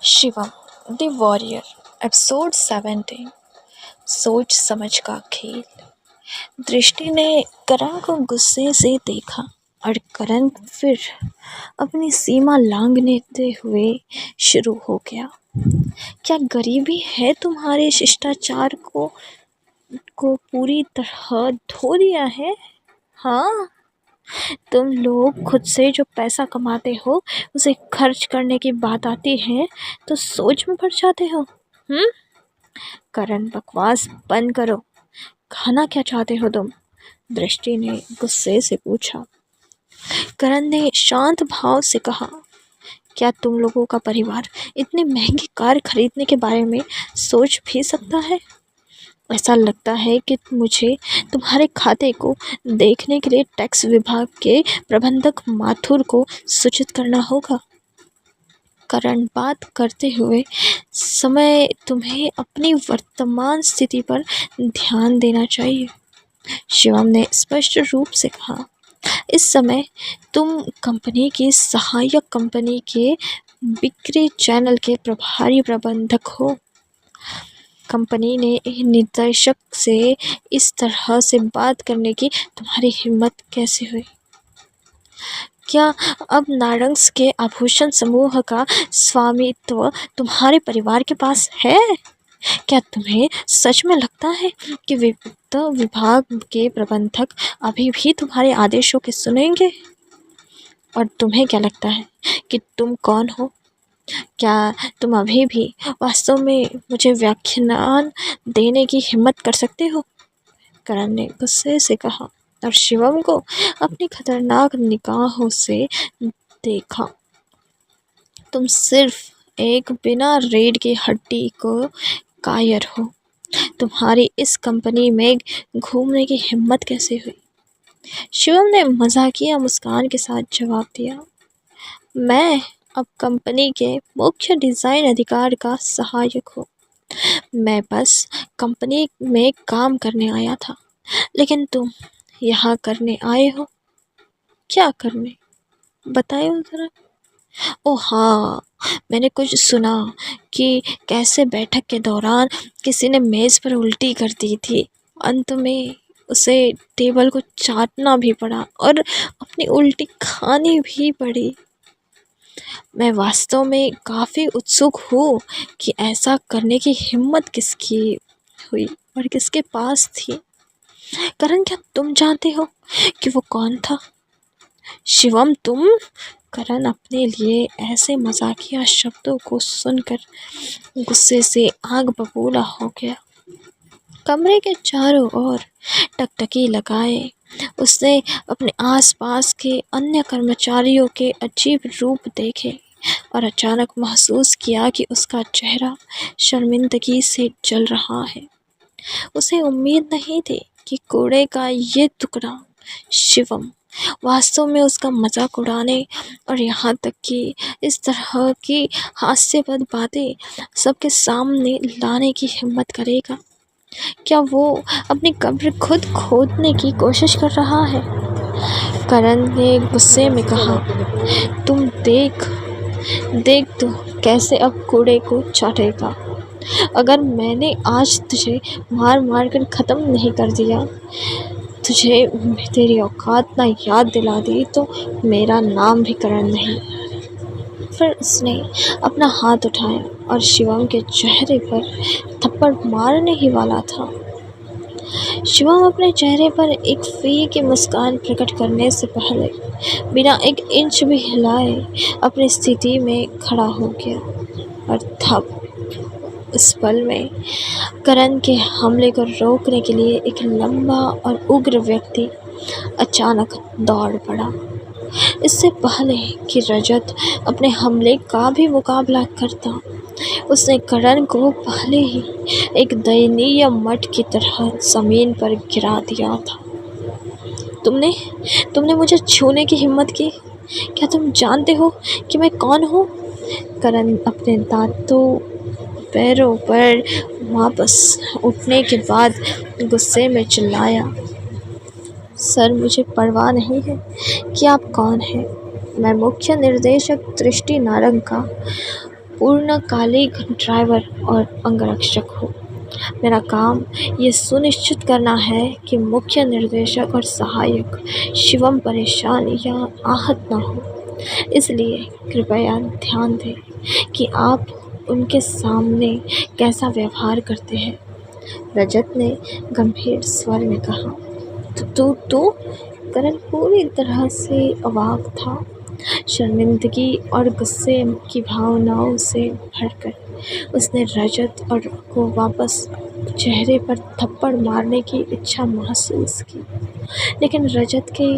Shivam the warrior episode 17। सोच समझ का खेल। दृष्टि ने करण को गुस्से से देखा और करण फिर अपनी सीमा लांघने हुए शुरू हो गया। क्या गरीबी है तुम्हारे शिष्टाचार को पूरी तरह धो दिया है? हाँ, तुम लोग खुद से जो पैसा कमाते हो उसे खर्च करने की बात आती है तो सोच में पड़ जाते हो। करण, बकवास बंद करो। खाना क्या चाहते हो तुम? दृष्टि ने गुस्से से पूछा। करण ने शांत भाव से कहा, क्या तुम लोगों का परिवार इतनी महंगी कार खरीदने के बारे में सोच भी सकता है? ऐसा लगता है कि मुझे तुम्हारे खाते को देखने के लिए टैक्स विभाग के प्रबंधक माथुर को सूचित करना होगा। करण, बात करते हुए समय तुम्हें अपनी वर्तमान स्थिति पर ध्यान देना चाहिए, शिवम ने स्पष्ट रूप से कहा। इस समय तुम कंपनी की सहायक कंपनी के बिक्री चैनल के प्रभारी प्रबंधक हो। कंपनी ने निदेशक से इस तरह से बात करने की तुम्हारी हिम्मत कैसे हुई? क्या अब नारंग्स के आभूषण समूह का स्वामित्व तुम्हारे परिवार के पास है? क्या तुम्हें सच में लगता है कि वित्त विभाग के प्रबंधक अभी भी तुम्हारे आदेशों के सुनेंगे? और तुम्हें क्या लगता है कि तुम कौन हो? क्या तुम अभी भी वास्तव में मुझे व्याख्यान देने की हिम्मत कर सकते हो? करण ने गुस्से से कहा और शिवम को अपनी खतरनाक निगाहों से देखा। तुम सिर्फ एक बिना रीढ़ की हड्डी को कायर हो। तुम्हारी इस कंपनी में घूमने की हिम्मत कैसे हुई? शिवम ने मजाकिया मुस्कान के साथ जवाब दिया, मैं अब कंपनी के मुख्य डिज़ाइन अधिकार का सहायक हूँ। मैं बस कंपनी में काम करने आया था, लेकिन तुम यहाँ करने आए हो। क्या करने? बताए ज़रा। ओ हाँ, मैंने कुछ सुना कि कैसे बैठक के दौरान किसी ने मेज़ पर उल्टी कर दी थी। अंत में उसे टेबल को चाटना भी पड़ा और अपनी उल्टी खानी भी पड़ी। मैं वास्तव में काफ़ी उत्सुक हूँ कि ऐसा करने की हिम्मत किसकी हुई और किसके पास थी। करण, क्या तुम जानते हो कि वो कौन था? शिवम, तुम? करण अपने लिए ऐसे मजाकिया शब्दों को सुनकर गुस्से से आग बबूला हो गया। कमरे के चारों ओर टकटकी लगाए उसने अपने आसपास के अन्य कर्मचारियों के अजीब रूप देखे और अचानक महसूस किया कि उसका चेहरा शर्मिंदगी से जल रहा है। उसे उम्मीद नहीं थी कि कूड़े का ये टुकड़ा शिवम वास्तव में उसका मजाक उड़ाने और यहाँ तक कि इस तरह की हास्यास्पद बातें सबके सामने लाने की हिम्मत करेगा। क्या वो अपनी कब्र खुद खोदने की कोशिश कर रहा है? करण ने गुस्से में कहा, तुम देख तो कैसे अब कूड़े को चाटेगा। अगर मैंने आज तुझे मार मार कर ख़त्म नहीं कर दिया, तुझे तेरी औकात ना याद दिला दी, तो मेरा नाम भी करण नहीं। फिर उसने अपना हाथ उठाया और शिवम के चेहरे पर थप्पड़ मारने ही वाला था। शिवम अपने चेहरे पर एक फीकी मुस्कान प्रकट करने से पहले बिना एक इंच भी हिलाए अपनी स्थिति में खड़ा हो गया और तब उस पल में करण के हमले को रोकने के लिए एक लंबा और उग्र व्यक्ति अचानक दौड़ पड़ा। इससे पहले कि रजत अपने हमले का भी मुकाबला करता, उसने करण को पहले ही एक दयनीय मठ की तरह जमीन पर गिरा दिया था। तुमने मुझे छूने की हिम्मत की? क्या तुम जानते हो कि मैं कौन हूँ? करण अपने दांतों पैरों पर वापस उठने के बाद गुस्से में चिल्लाया, सर, मुझे परवाह नहीं है कि आप कौन हैं। मैं मुख्य निर्देशक दृष्टि नारंग का पूर्णकालिक ड्राइवर और अंगरक्षक हूँ। मेरा काम ये सुनिश्चित करना है कि मुख्य निर्देशक और सहायक शिवम परेशान या आहत ना हो। इसलिए कृपया ध्यान दें कि आप उनके सामने कैसा व्यवहार करते हैं। रजत ने गंभीर स्वर में कहा। तू करण पूरी तरह से अवाक था। शर्मिंदगी और गुस्से की भावनाओं से भरकर उसने रजत और को वापस चेहरे पर थप्पड़ मारने की इच्छा महसूस की, लेकिन रजत के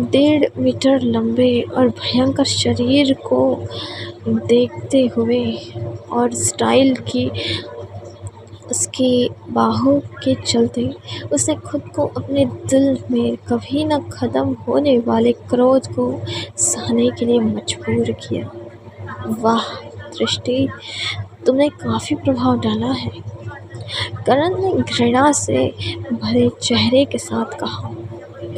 1.5 मीटर लंबे और भयंकर शरीर को देखते हुए और स्टाइल की उसकी बाहों के चलते उसने खुद को अपने दिल में कभी न ख़त्म होने वाले क्रोध को सहने के लिए मजबूर किया। वाह दृष्टि, तुमने काफ़ी प्रभाव डाला है, करण ने घृणा से भरे चेहरे के साथ कहा।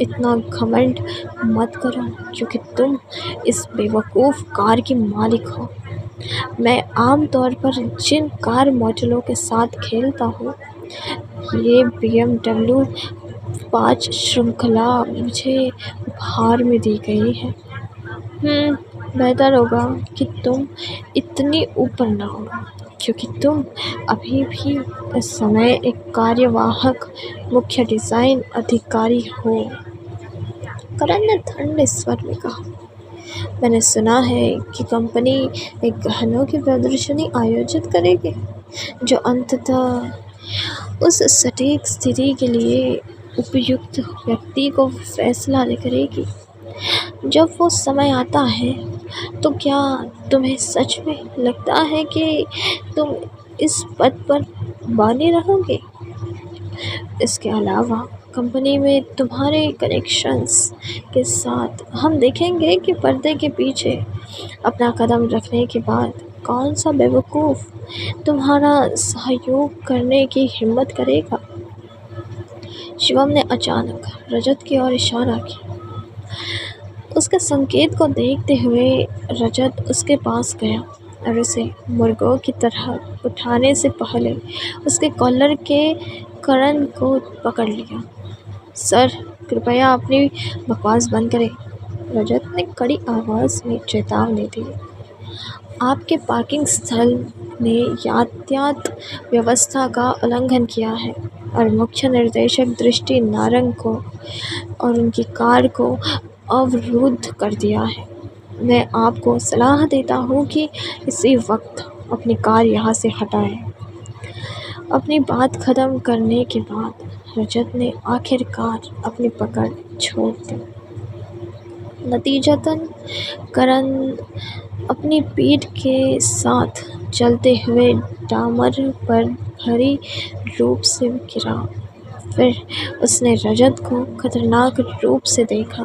इतना घमंड मत करो क्योंकि तुम इस बेवकूफ़ कार की मालिक हो। मैं आम तौर पर जिन कार मॉडलों के साथ खेलता हूँ, ये BMW 5 श्रृंखला मुझे उपहार में दी गई है। बेहतर होगा कि तुम इतनी ऊपर ना हो, क्योंकि तुम अभी भी इस समय एक कार्यवाहक मुख्य डिज़ाइन अधिकारी हो। करण ने ठंडे स्वर में कहा। मैंने सुना है कि कंपनी एक गहनों की प्रदर्शनी आयोजित करेगी, जो अंततः उस सटीक स्थिति के लिए उपयुक्त व्यक्ति को फैसला करेगी जब वो समय आता है। तो क्या तुम्हें सच में लगता है कि तुम इस पद पर बने रहोगे? इसके अलावा कंपनी में तुम्हारे कनेक्शंस के साथ हम देखेंगे कि पर्दे के पीछे अपना कदम रखने के बाद कौन सा बेवकूफ़ तुम्हारा सहयोग करने की हिम्मत करेगा। शिवम ने अचानक रजत की ओर इशारा किया। उसके संकेत को देखते हुए रजत उसके पास गया और उसे मुर्गों की तरह उठाने से पहले उसके कॉलर के करण को पकड़ लिया। सर, कृपया अपनी बकवास बंद करें, रजत ने कड़ी आवाज़ में चेतावनी दी। आपके पार्किंग स्थल ने यातायात व्यवस्था का उल्लंघन किया है और मुख्य निर्देशक दृष्टि नारंग को और उनकी कार को अवरुद्ध कर दिया है। मैं आपको सलाह देता हूँ कि इसी वक्त अपनी कार यहाँ से हटाएं। अपनी बात ख़त्म करने के बाद रजत ने आखिरकार अपनी पकड़ छोड़ दी। नतीजतन करण अपनी पीठ के साथ चलते हुए डामर पर भारी रूप से गिरा। फिर उसने रजत को खतरनाक रूप से देखा,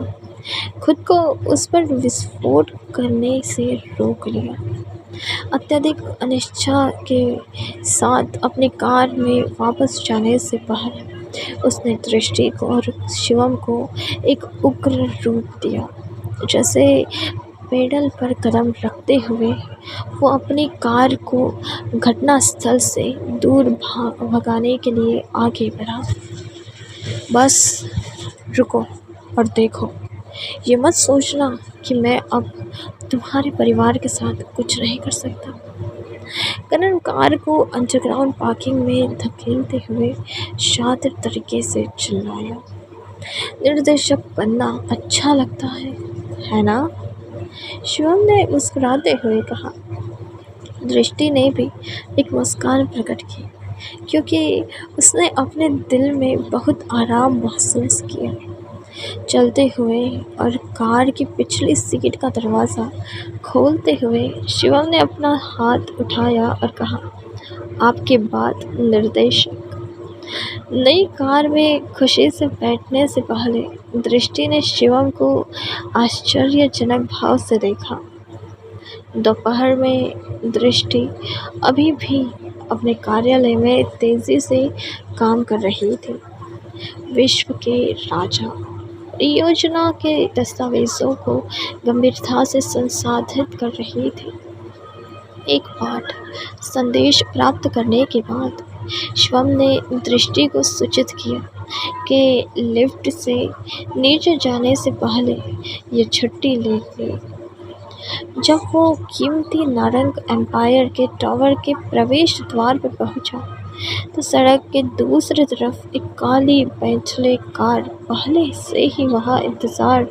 खुद को उस पर विस्फोट करने से रोक लिया। अत्यधिक अनिच्छा के साथ अपनी कार में वापस जाने से पहले उसने दृष्टि को और शिवम को एक उग्र रूप दिया। जैसे पेडल पर कदम रखते हुए वो अपनी कार को घटनास्थल से दूर भगाने के लिए आगे बढ़ा। बस रुको और देखो, ये मत सोचना कि मैं अब तुम्हारे परिवार के साथ कुछ नहीं कर सकता। करण कार को अंडरग्राउंड पार्किंग में धकेलते हुए शातिर तरीके से चिल्लाया। निर्देशक बनना अच्छा लगता है ना? शिवम ने मुस्कुराते हुए कहा। दृष्टि ने भी एक मुस्कान प्रकट की, क्योंकि उसने अपने दिल में बहुत आराम महसूस किया। चलते हुए और कार की पिछली सीट का दरवाज़ा खोलते हुए शिवम ने अपना हाथ उठाया और कहा, आपके बाद निर्देशक। नई कार में खुशी से बैठने से पहले दृष्टि ने शिवम को आश्चर्यजनक भाव से देखा। दोपहर में दृष्टि अभी भी अपने कार्यालय में तेज़ी से काम कर रही थी। विश्व के राजा परियोजना के दस्तावेज़ों को गंभीरता से संसाधित कर रही थी। एक पाठ संदेश प्राप्त करने के बाद शिवम ने दृष्टि को सूचित किया कि लिफ्ट से नीचे जाने से पहले ये छुट्टी ले ले। जब वो कीमती नारंग एम्पायर के टावर के प्रवेश द्वार पर पहुंचा, तो सड़क के दूसरी तरफ एक काली बेंटले कार पहले से ही वहां इंतजार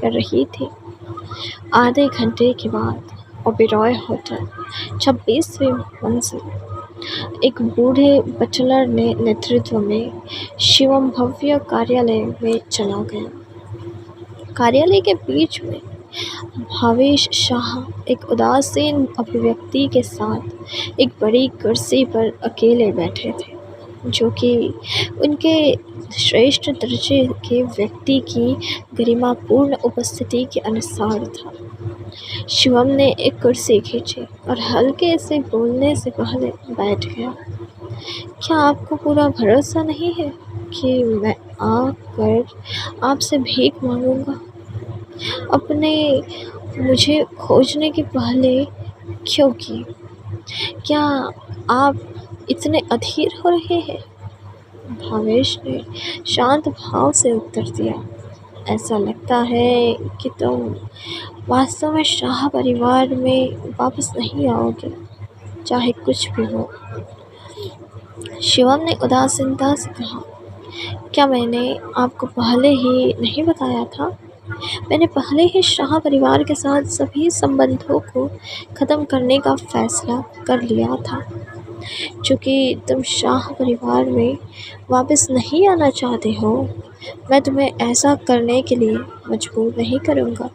कर रही थी। आधे घंटे के बाद ओबेरॉय होटल 26वीं मंजिल एक बूढ़े बचलर ने नेतृत्व में शिवम भव्य कार्यालय में चला गया। कार्यालय के बीच में भावेश शाह एक उदासीन अभिव्यक्ति के साथ एक बड़ी कुर्सी पर अकेले बैठे थे, जो कि उनके श्रेष्ठ दर्जे के व्यक्ति की गरिमापूर्ण उपस्थिति के अनुसार था। शिवम ने एक कुर्सी खींची और हल्के से बोलने से पहले बैठ गया। क्या आपको पूरा भरोसा नहीं है कि मैं आकर आपसे भीख मांगूंगा? अपने मुझे खोजने के पहले क्योंकि क्या आप इतने अधीर हो रहे हैं? भावेश ने शांत भाव से उत्तर दिया, ऐसा लगता है कि तुम वास्तव में शाह परिवार में वापस नहीं आओगे, चाहे कुछ भी हो। शिवम ने उदासीनता से कहा, क्या मैंने आपको पहले ही नहीं बताया था? मैंने पहले ही शाह परिवार के साथ सभी संबंधों को ख़त्म करने का फैसला कर लिया था। चूँकि तुम शाह परिवार में वापस नहीं आना चाहते हो, मैं तुम्हें ऐसा करने के लिए मजबूर नहीं करूँगा।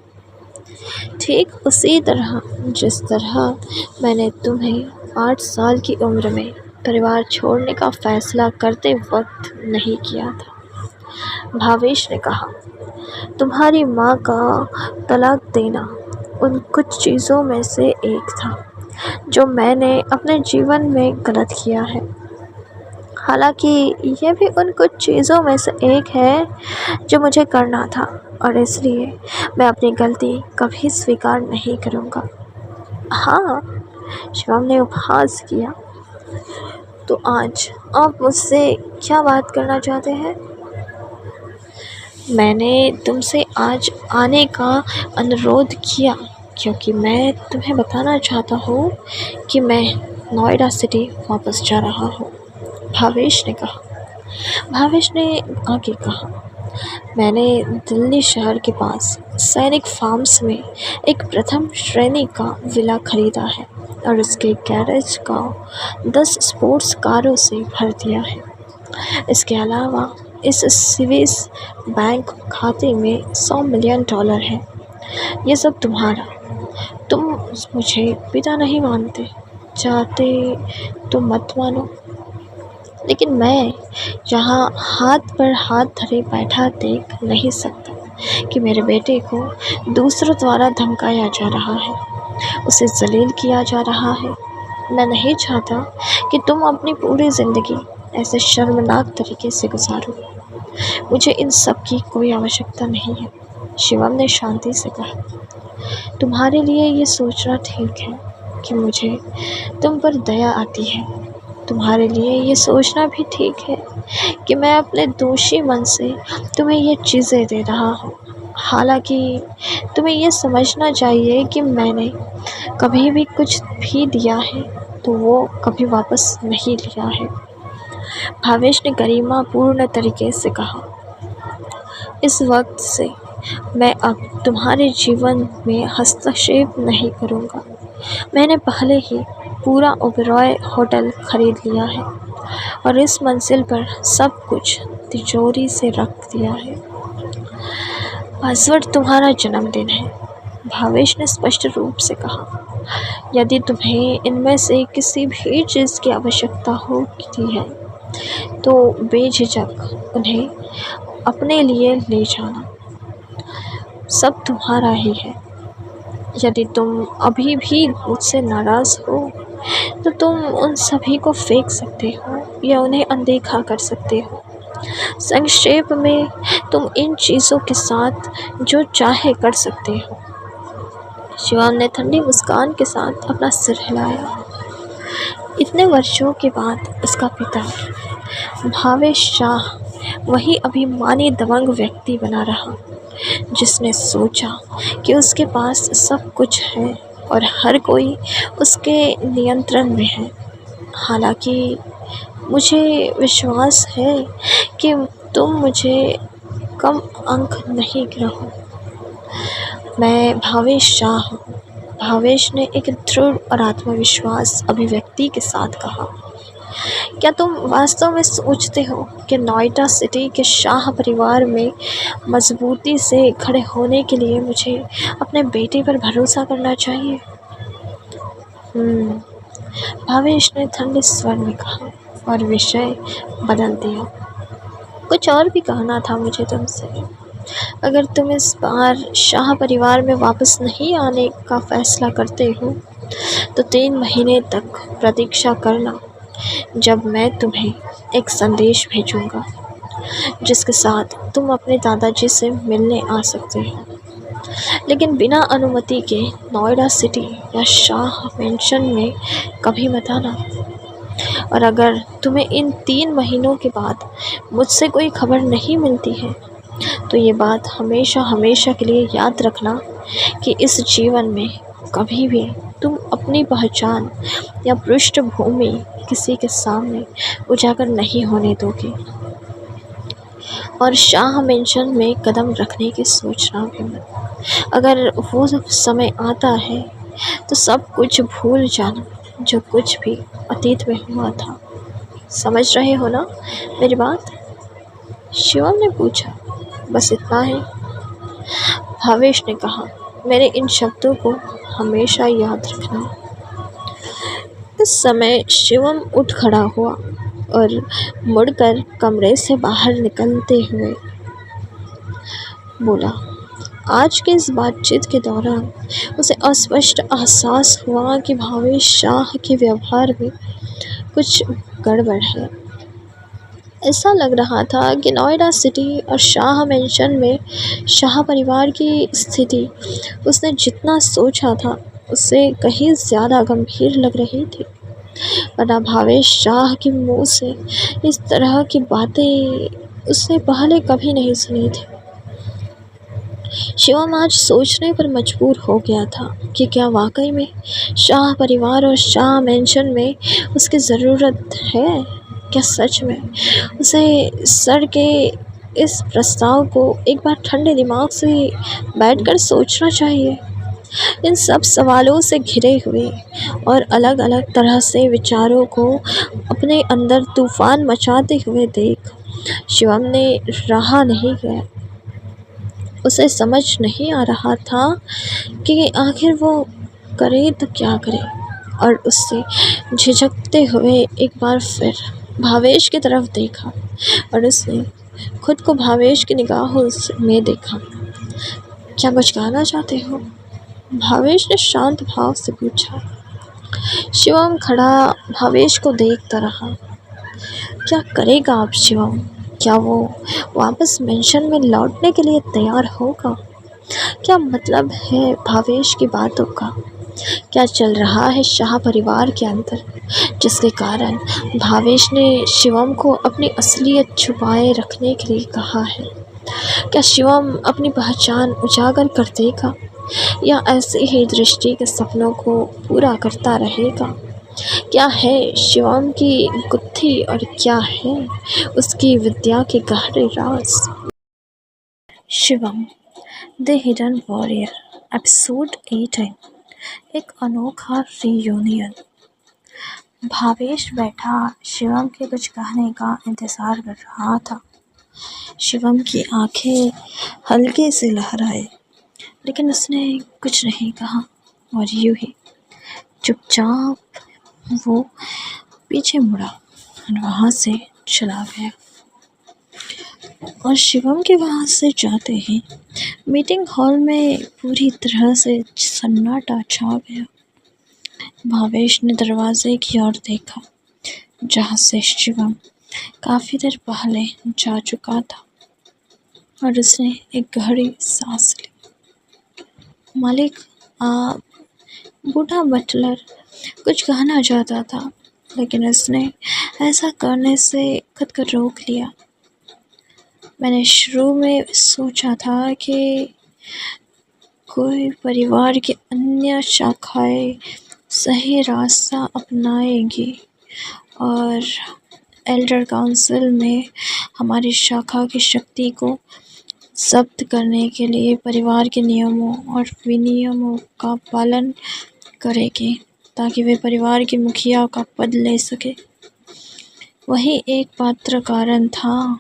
ठीक उसी तरह जिस तरह मैंने तुम्हें 8 साल की उम्र में परिवार छोड़ने का फैसला करते वक्त नहीं किया था। भावेश ने कहा, तुम्हारी माँ का तलाक देना उन कुछ चीज़ों में से एक था जो मैंने अपने जीवन में गलत किया है। हालांकि यह भी उन कुछ चीज़ों में से एक है जो मुझे करना था, और इसलिए मैं अपनी गलती कभी स्वीकार नहीं करूँगा। हाँ, शिवम ने उपहास किया। तो आज आप मुझसे क्या बात करना चाहते हैं? मैंने तुमसे आज आने का अनुरोध किया क्योंकि मैं तुम्हें बताना चाहता हूँ कि मैं नोएडा सिटी वापस जा रहा हूँ, भावेश ने कहा। भावेश ने आगे कहा, मैंने दिल्ली शहर के पास सैनिक फार्म्स में एक प्रथम श्रेणी का विला खरीदा है और उसके गैरेज का 10 स्पोर्ट्स कारों से भर दिया है। इसके अलावा इस स्विस बैंक खाते में $100 मिलियन है। ये सब तुम्हारा। तुम मुझे पिता नहीं मानते, चाहते तो मत मानो, लेकिन मैं यहाँ हाथ पर हाथ धरे बैठा देख नहीं सकता कि मेरे बेटे को दूसरों द्वारा धमकाया जा रहा है, उसे जलील किया जा रहा है। मैं नहीं चाहता कि तुम अपनी पूरी ज़िंदगी ऐसे शर्मनाक तरीके से गुजारो। मुझे इन सब की कोई आवश्यकता नहीं है, शिवम ने शांति से कहा। तुम्हारे लिए ये सोचना ठीक है कि मुझे तुम पर दया आती है। तुम्हारे लिए ये सोचना भी ठीक है कि मैं अपने दोषी मन से तुम्हें ये चीज़ें दे रहा हूँ। हालांकि तुम्हें ये समझना चाहिए कि मैंने कभी भी कुछ भी दिया है तो वो कभी वापस नहीं लिया है, भावेश ने गरिमापूर्ण तरीके से कहा। इस वक्त से मैं अब तुम्हारे जीवन में हस्तक्षेप नहीं करूँगा। मैंने पहले ही पूरा ओबेरॉय होटल खरीद लिया है और इस मंजिल पर सब कुछ तिजोरी से रख दिया है। पासवर्ड तुम्हारा जन्मदिन है, भावेश ने स्पष्ट रूप से कहा। यदि तुम्हें इनमें से किसी भी चीज़ की आवश्यकता होती है तो बेझिझक उन्हें अपने लिए ले जाना, सब तुम्हारा ही है। यदि तुम अभी भी मुझसे नाराज़ हो तो तुम उन सभी को फेंक सकते हो या उन्हें अनदेखा कर सकते हो। संक्षेप में तुम इन चीज़ों के साथ जो चाहे कर सकते हो। शिवम ने ठंडी मुस्कान के साथ अपना सिर हिलाया। इतने वर्षों के बाद उसका पिता भावेश शाह वही अभिमानी दबंग व्यक्ति बना रहा, जिसने सोचा कि उसके पास सब कुछ है और हर कोई उसके नियंत्रण में है। हालांकि मुझे विश्वास है कि तुम मुझे कम अंक नहीं गिराओ। मैं भावेश शाह हूँ। भावेश ने एक दृढ़ और आत्मविश्वास अभिव्यक्ति के साथ कहा। क्या तुम वास्तव में सोचते हो कि नोएडा सिटी के शाह परिवार में मजबूती से खड़े होने के लिए मुझे अपने बेटे पर भरोसा करना चाहिए? भावेश ने ठंडे स्वर में कहा और विषय बदल दिया। कुछ और भी कहना था मुझे तुमसे। अगर तुम इस बार शाह परिवार में वापस नहीं आने का फैसला करते हो तो 3 महीने तक प्रतीक्षा करना, जब मैं तुम्हें एक संदेश भेजूंगा जिसके साथ तुम अपने दादाजी से मिलने आ सकते हो, लेकिन बिना अनुमति के नोएडा सिटी या शाह मेंशन में कभी मत आना। और अगर तुम्हें इन 3 महीनों के बाद मुझसे कोई खबर नहीं मिलती है तो ये बात हमेशा हमेशा के लिए याद रखना कि इस जीवन में कभी भी तुम अपनी पहचान या पृष्ठभूमि किसी के सामने उजागर नहीं होने दोगे। और शाह मेंशन में कदम रखने की सोचना भी मत। अगर वो समय आता है तो सब कुछ भूल जाना जो कुछ भी अतीत में हुआ था। समझ रहे हो ना मेरी बात? शिवम ने पूछा। बस इतना है? भावेश ने कहा। मेरे इन शब्दों को हमेशा याद रखना। इस समय शिवम उठ खड़ा हुआ और मुड़कर कमरे से बाहर निकलते हुए बोला। आज के इस बातचीत के दौरान उसे अस्पष्ट एहसास हुआ कि भावेश शाह के व्यवहार में कुछ गड़बड़ है। ऐसा लग रहा था कि नोएडा सिटी और शाह मेंशन में शाह परिवार की स्थिति उसने जितना सोचा था उससे कहीं ज़्यादा गंभीर लग रही थी। वरना भावेश शाह के मुंह से इस तरह की बातें उसने पहले कभी नहीं सुनी थी। शिवम आज सोचने पर मजबूर हो गया था कि क्या वाकई में शाह परिवार और शाह मेंशन में उसकी ज़रूरत है। क्या सच में उसे सर के इस प्रस्ताव को एक बार ठंडे दिमाग से बैठकर सोचना चाहिए। इन सब सवालों से घिरे हुए और अलग अलग तरह से विचारों को अपने अंदर तूफान मचाते हुए देख शिवम ने रहा नहीं गया। उसे समझ नहीं आ रहा था कि आखिर वो करे तो क्या करे, और उससे झिझकते हुए एक बार फिर भावेश की तरफ देखा और उसने खुद को भावेश की निगाहों में देखा। क्या कुछ कहना चाहते हो? भावेश ने शांत भाव से पूछा। शिवम खड़ा भावेश को देखता रहा। क्या करेगा अब शिवम? क्या वो वापस मेंशन में लौटने के लिए तैयार होगा? क्या मतलब है भावेश की बातों का? क्या चल रहा है शाह परिवार के अंदर जिसके कारण भावेश ने शिवम को अपनी असलियत छुपाए रखने के लिए कहा है? क्या शिवम अपनी पहचान उजागर कर देगा या ऐसे ही दृष्टि के सपनों को पूरा करता रहेगा? क्या है शिवम की गुत्थी और क्या है उसकी विद्या के गहरे राज? Shivam the hidden warrior episode 18, एक अनोखा रीयूनियन। भावेश बैठा शिवम के कुछ कहने का इंतज़ार कर रहा था। शिवम की आंखें हल्के से लहराए, लेकिन उसने कुछ नहीं कहा और यूं ही चुपचाप वो पीछे मुड़ा और वहाँ से चला गया। और शिवम के वहाँ से जाते ही मीटिंग हॉल में पूरी तरह से सन्नाटा छा गया। भावेश ने दरवाजे की ओर देखा जहाँ से शिवम काफ़ी देर पहले जा चुका था और उसने एक गहरी सांस ली। मालिक, आप बूढ़ा बटलर कुछ कहना चाहता था, लेकिन उसने ऐसा करने से खुद को रोक लिया। मैंने शुरू में सोचा था कि कोई परिवार की अन्य शाखाएं सही रास्ता अपनाएगी और एल्डर काउंसिल में हमारी शाखा की शक्ति को जब्त करने के लिए परिवार के नियमों और विनियमों का पालन करेगी, ताकि वे परिवार के मुखिया का पद ले सके। वही एकमात्र कारण था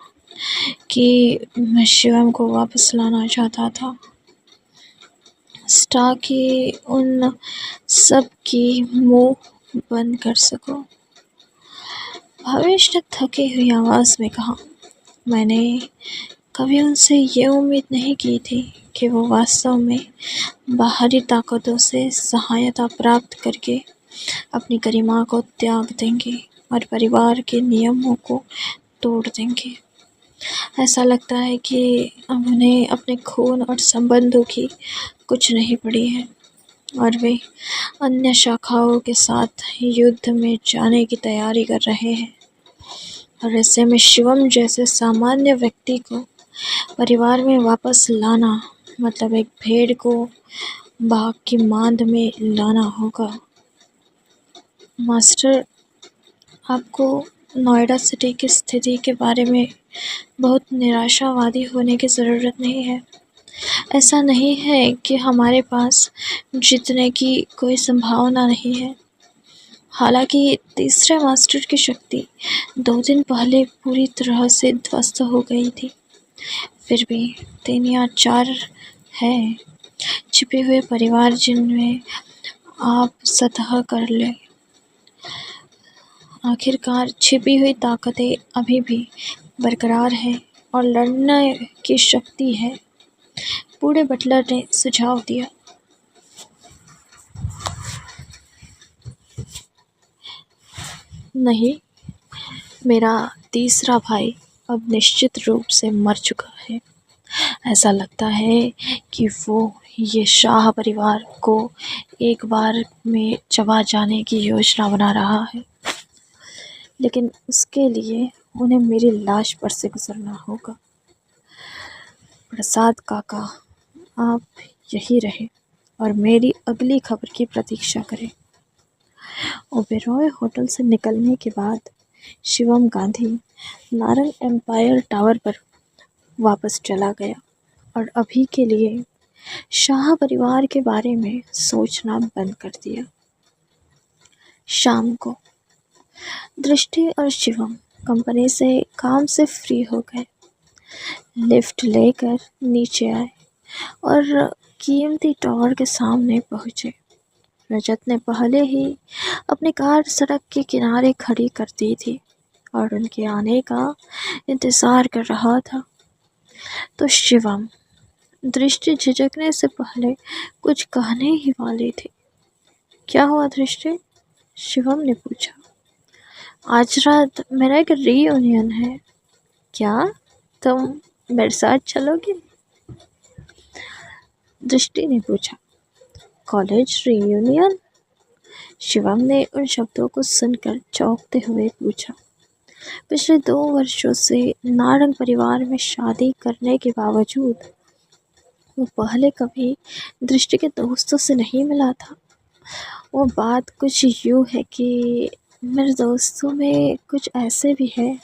कि मैं शिवम को वापस लाना चाहता था, ताकि उन सब की मुंह बंद कर सकूं। भवेश ने थकी हुई आवाज़ में कहा, मैंने कभी उनसे ये उम्मीद नहीं की थी कि वो वास्तव में बाहरी ताकतों से सहायता प्राप्त करके अपनी गरिमा को त्याग देंगे और परिवार के नियमों को तोड़ देंगे। ऐसा लगता है कि अब उन्हें अपने खून और संबंधों की कुछ नहीं पड़ी है और वे अन्य शाखाओं के साथ युद्ध में जाने की तैयारी कर रहे हैं। और ऐसे में शिवम जैसे सामान्य व्यक्ति को परिवार में वापस लाना मतलब एक भेड़ को बाघ की मांद में लाना होगा। मास्टर, आपको नोएडा सिटी की स्थिति के बारे में बहुत निराशावादी होने की ज़रूरत नहीं है। ऐसा नहीं है कि हमारे पास जीतने की कोई संभावना नहीं है। हालांकि तीसरे मास्टर की शक्ति 2 दिन पहले पूरी तरह से ध्वस्त हो गई थी, फिर भी 3 या 4 हैं छिपे हुए परिवार जिनमें आप सतह कर ले। आखिरकार छिपी हुई ताकतें अभी भी बरकरार है और लड़ने की शक्ति है, बूढ़े बटलर ने सुझाव दिया। नहीं, मेरा तीसरा भाई अब निश्चित रूप से मर चुका है। ऐसा लगता है कि वो ये शाह परिवार को एक बार में चबा जाने की योजना बना रहा है, लेकिन उसके लिए उन्हें मेरी लाश पर से गुजरना होगा। प्रसाद काका, आप यही रहे और मेरी अगली खबर की प्रतीक्षा करें। ओबेरॉय होटल से निकलने के बाद शिवम गांधी नारंग एम्पायर टावर पर वापस चला गया और अभी के लिए शाह परिवार के बारे में सोचना बंद कर दिया। शाम को दृष्टि और शिवम कंपनी से काम से फ्री हो गए, लिफ्ट लेकर नीचे आए और कीमती टावर के सामने पहुंचे। रजत ने पहले ही अपनी कार सड़क के किनारे खड़ी कर दी थी और उनके आने का इंतज़ार कर रहा था, तो शिवम दृष्टि झिझकने से पहले कुछ कहने ही वाली थी। क्या हुआ दृष्टि? शिवम ने पूछा। आज रात मेरा एक रीयूनियन है, क्या तुम मेरे साथ चलोगे? दृष्टि ने पूछा। College reunion? शिवम ने उन शब्दों को सुनकर चौंकते हुए पूछा। पिछले 2 वर्षों से नारंग परिवार में शादी करने के बावजूद वो पहले कभी दृष्टि के दोस्तों से नहीं मिला था। वो बात कुछ यूँ है कि मेरे दोस्तों में कुछ ऐसे भी हैं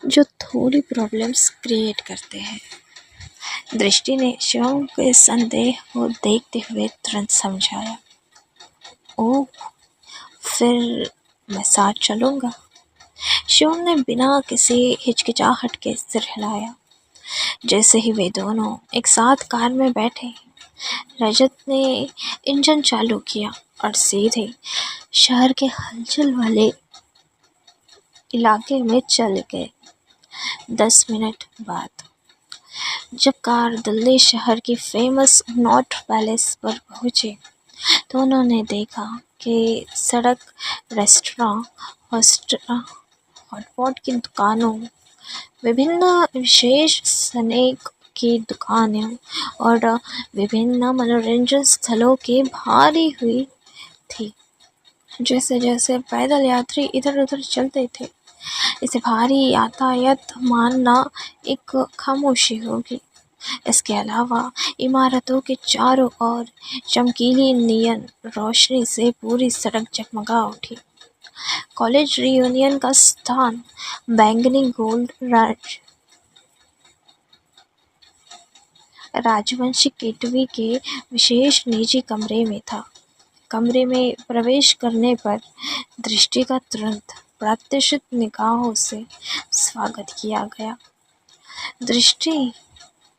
जो थोड़ी प्रॉब्लम्स क्रिएट करते हैं। दृष्टि ने शिवम के संदेह को देखते हुए तुरंत समझाया। ओह, फिर मैं साथ चलूँगा। शिवम ने बिना किसी हिचकिचाहट के सिर हिलाया। जैसे ही वे दोनों एक साथ कार में बैठे, रजत ने इंजन चालू किया और सीधे शहर के हलचल वाले इलाके में चल गए। 10 मिनट बाद जब कार दिल्ली शहर की फेमस नॉर्थ पैलेस पर पहुंची, तो उन्होंने देखा कि सड़क, रेस्टोरेंट, हॉटपॉट की दुकानों, विभिन्न विशेष स्नैक की दुकानें और विभिन्न मनोरंजन स्थलों की भारी हुई थी। जैसे जैसे पैदल यात्री इधर उधर चलते थे, इसे भारी यातायात मानना एक खामोशी होगी। इसके अलावा इमारतों के चारों ओर चमकीली नियन रोशनी से पूरी सड़क जगमगा उठी। कॉलेज रियूनियन का स्थान बैंगनी गोल्ड राजवंशी केटवी के विशेष निजी कमरे में था। कमरे में प्रवेश करने पर दृष्टि का तुरंत प्रत्याशित निगाहों से स्वागत किया गया। दृष्टि,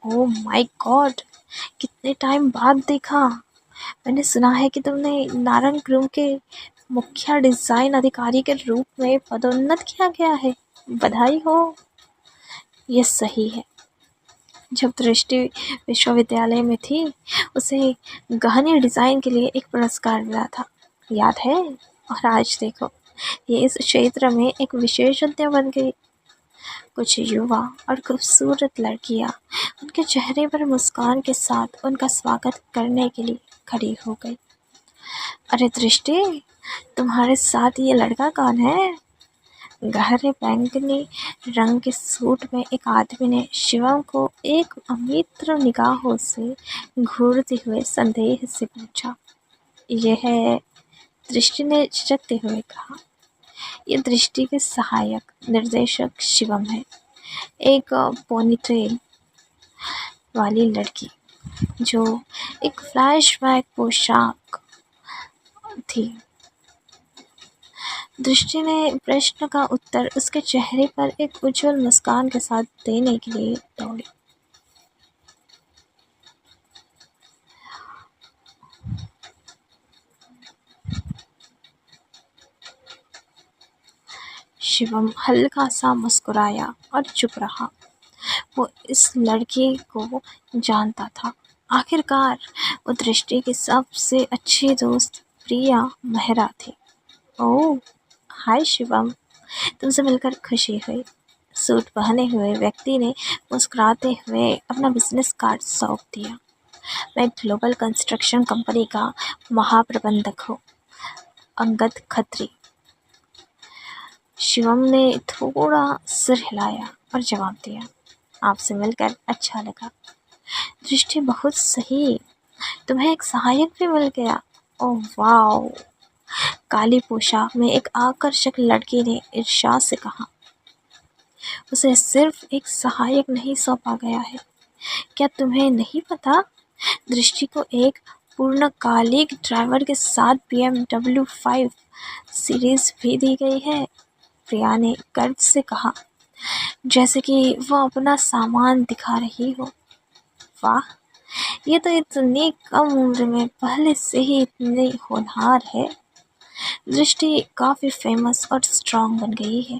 ओ माय गॉड, कितने टाइम बाद देखा। मैंने सुना है कि तुमने नारंग ग्रुप के मुख्य डिजाइन अधिकारी के रूप में पदोन्नत किया गया है। बधाई हो। यह सही है। जब दृष्टि विश्वविद्यालय में थी, उसे गहने डिजाइन के लिए एक पुरस्कार मिला था, याद है? और आज देखो, ये इस क्षेत्र में एक विशेषज्ञ बन गई। कुछ युवा और खूबसूरत लड़कियां उनके चेहरे पर मुस्कान के साथ उनका स्वागत करने के लिए खड़ी हो गई। अरे दृष्टि, तुम्हारे साथ ये लड़का कौन है? गहरे बैंगनी रंग के सूट में एक आदमी ने शिवम को एक अमित्र निगाहों से घूरते हुए संदेह से पूछा। यह है, दृष्टि ने झिझकते हुए कहा। ये दृष्टि के सहायक निर्देशक शिवम है, एक पोनीटेल वाली लड़की जो एक फ्लैशबैक पोशाक थी। दृष्टि ने प्रश्न का उत्तर उसके चेहरे पर एक उज्जवल मुस्कान के साथ देने के लिए दौड़ी। शिवम हल्का सा मुस्कुराया और चुप रहा। वो इस लड़की को जानता था। आखिरकार वो दृष्टि की सबसे अच्छी दोस्त प्रिया मेहरा थी। ओह, हाय शिवम, तुमसे मिलकर खुशी हुई। सूट पहने हुए व्यक्ति ने मुस्कुराते हुए अपना बिजनेस कार्ड सौंप दिया। मैं ग्लोबल कंस्ट्रक्शन कंपनी का महाप्रबंधक हूँ, अंगद खत्री। शिवम ने थोड़ा सिर हिलाया और जवाब दिया। आपसे मिलकर अच्छा लगा। दृष्टि, बहुत सही, तुम्हें एक सहायक भी मिल गया। ओह वाओ, काली पोशाक में एक आकर्षक लड़की ने ईर्ष्या से कहा। उसे सिर्फ एक सहायक नहीं सौंपा गया है, क्या तुम्हें नहीं पता? दृष्टि को एक पूर्णकालिक ड्राइवर के साथ BMW 5 सीरीज भी दी गई है, प्रिया ने गर्व से कहा, जैसे कि वो अपना सामान दिखा रही हो। वाह, ये तो इतनी कम उम्र में पहले से ही इतनी होनहार है। दृष्टि काफ़ी फेमस और स्ट्रांग बन गई है।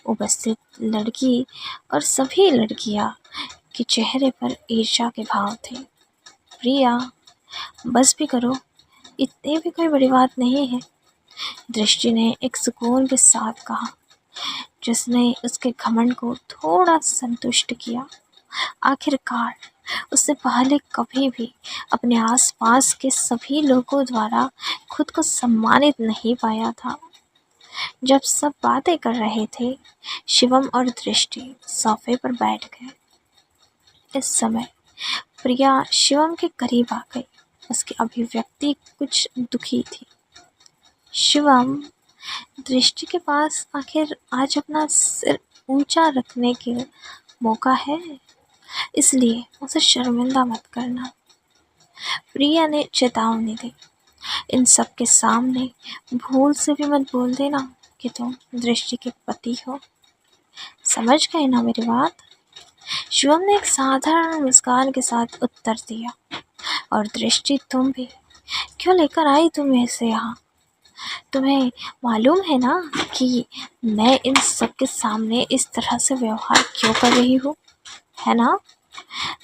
उपस्थित लड़की और सभी लड़कियां के चेहरे पर ईर्ष्या के भाव थे। प्रिया, बस भी करो, इतनी भी कोई बड़ी बात नहीं है, दृष्टि ने एक सुकून के साथ कहा, जिसने उसके घमंड को थोड़ा संतुष्ट किया। आखिरकार उससे पहले कभी भी अपने आसपास के सभी लोगों द्वारा खुद को सम्मानित नहीं पाया था। जब सब बातें कर रहे थे, शिवम और दृष्टि सोफे पर बैठ गए। इस समय प्रिया शिवम के करीब आ गई। उसकी अभिव्यक्ति कुछ दुखी थी। शिवम, दृष्टि के पास आखिर आज अपना सिर ऊंचा रखने के मौका है, इसलिए उसे शर्मिंदा मत करना, प्रिया ने चेतावनी दी। इन सब के सामने भूल से भी मत बोल देना कि तुम दृष्टि के पति हो। समझ गए ना मेरी बात? शिवम ने एक साधारण मुस्कान के साथ उत्तर दिया। और दृष्टि, तुम भी, क्यों लेकर आई तुम इसे यहाँ? तुम्हें मालूम है ना कि मैं इन सब के सामने इस तरह से व्यवहार क्यों कर रही हूँ, है ना?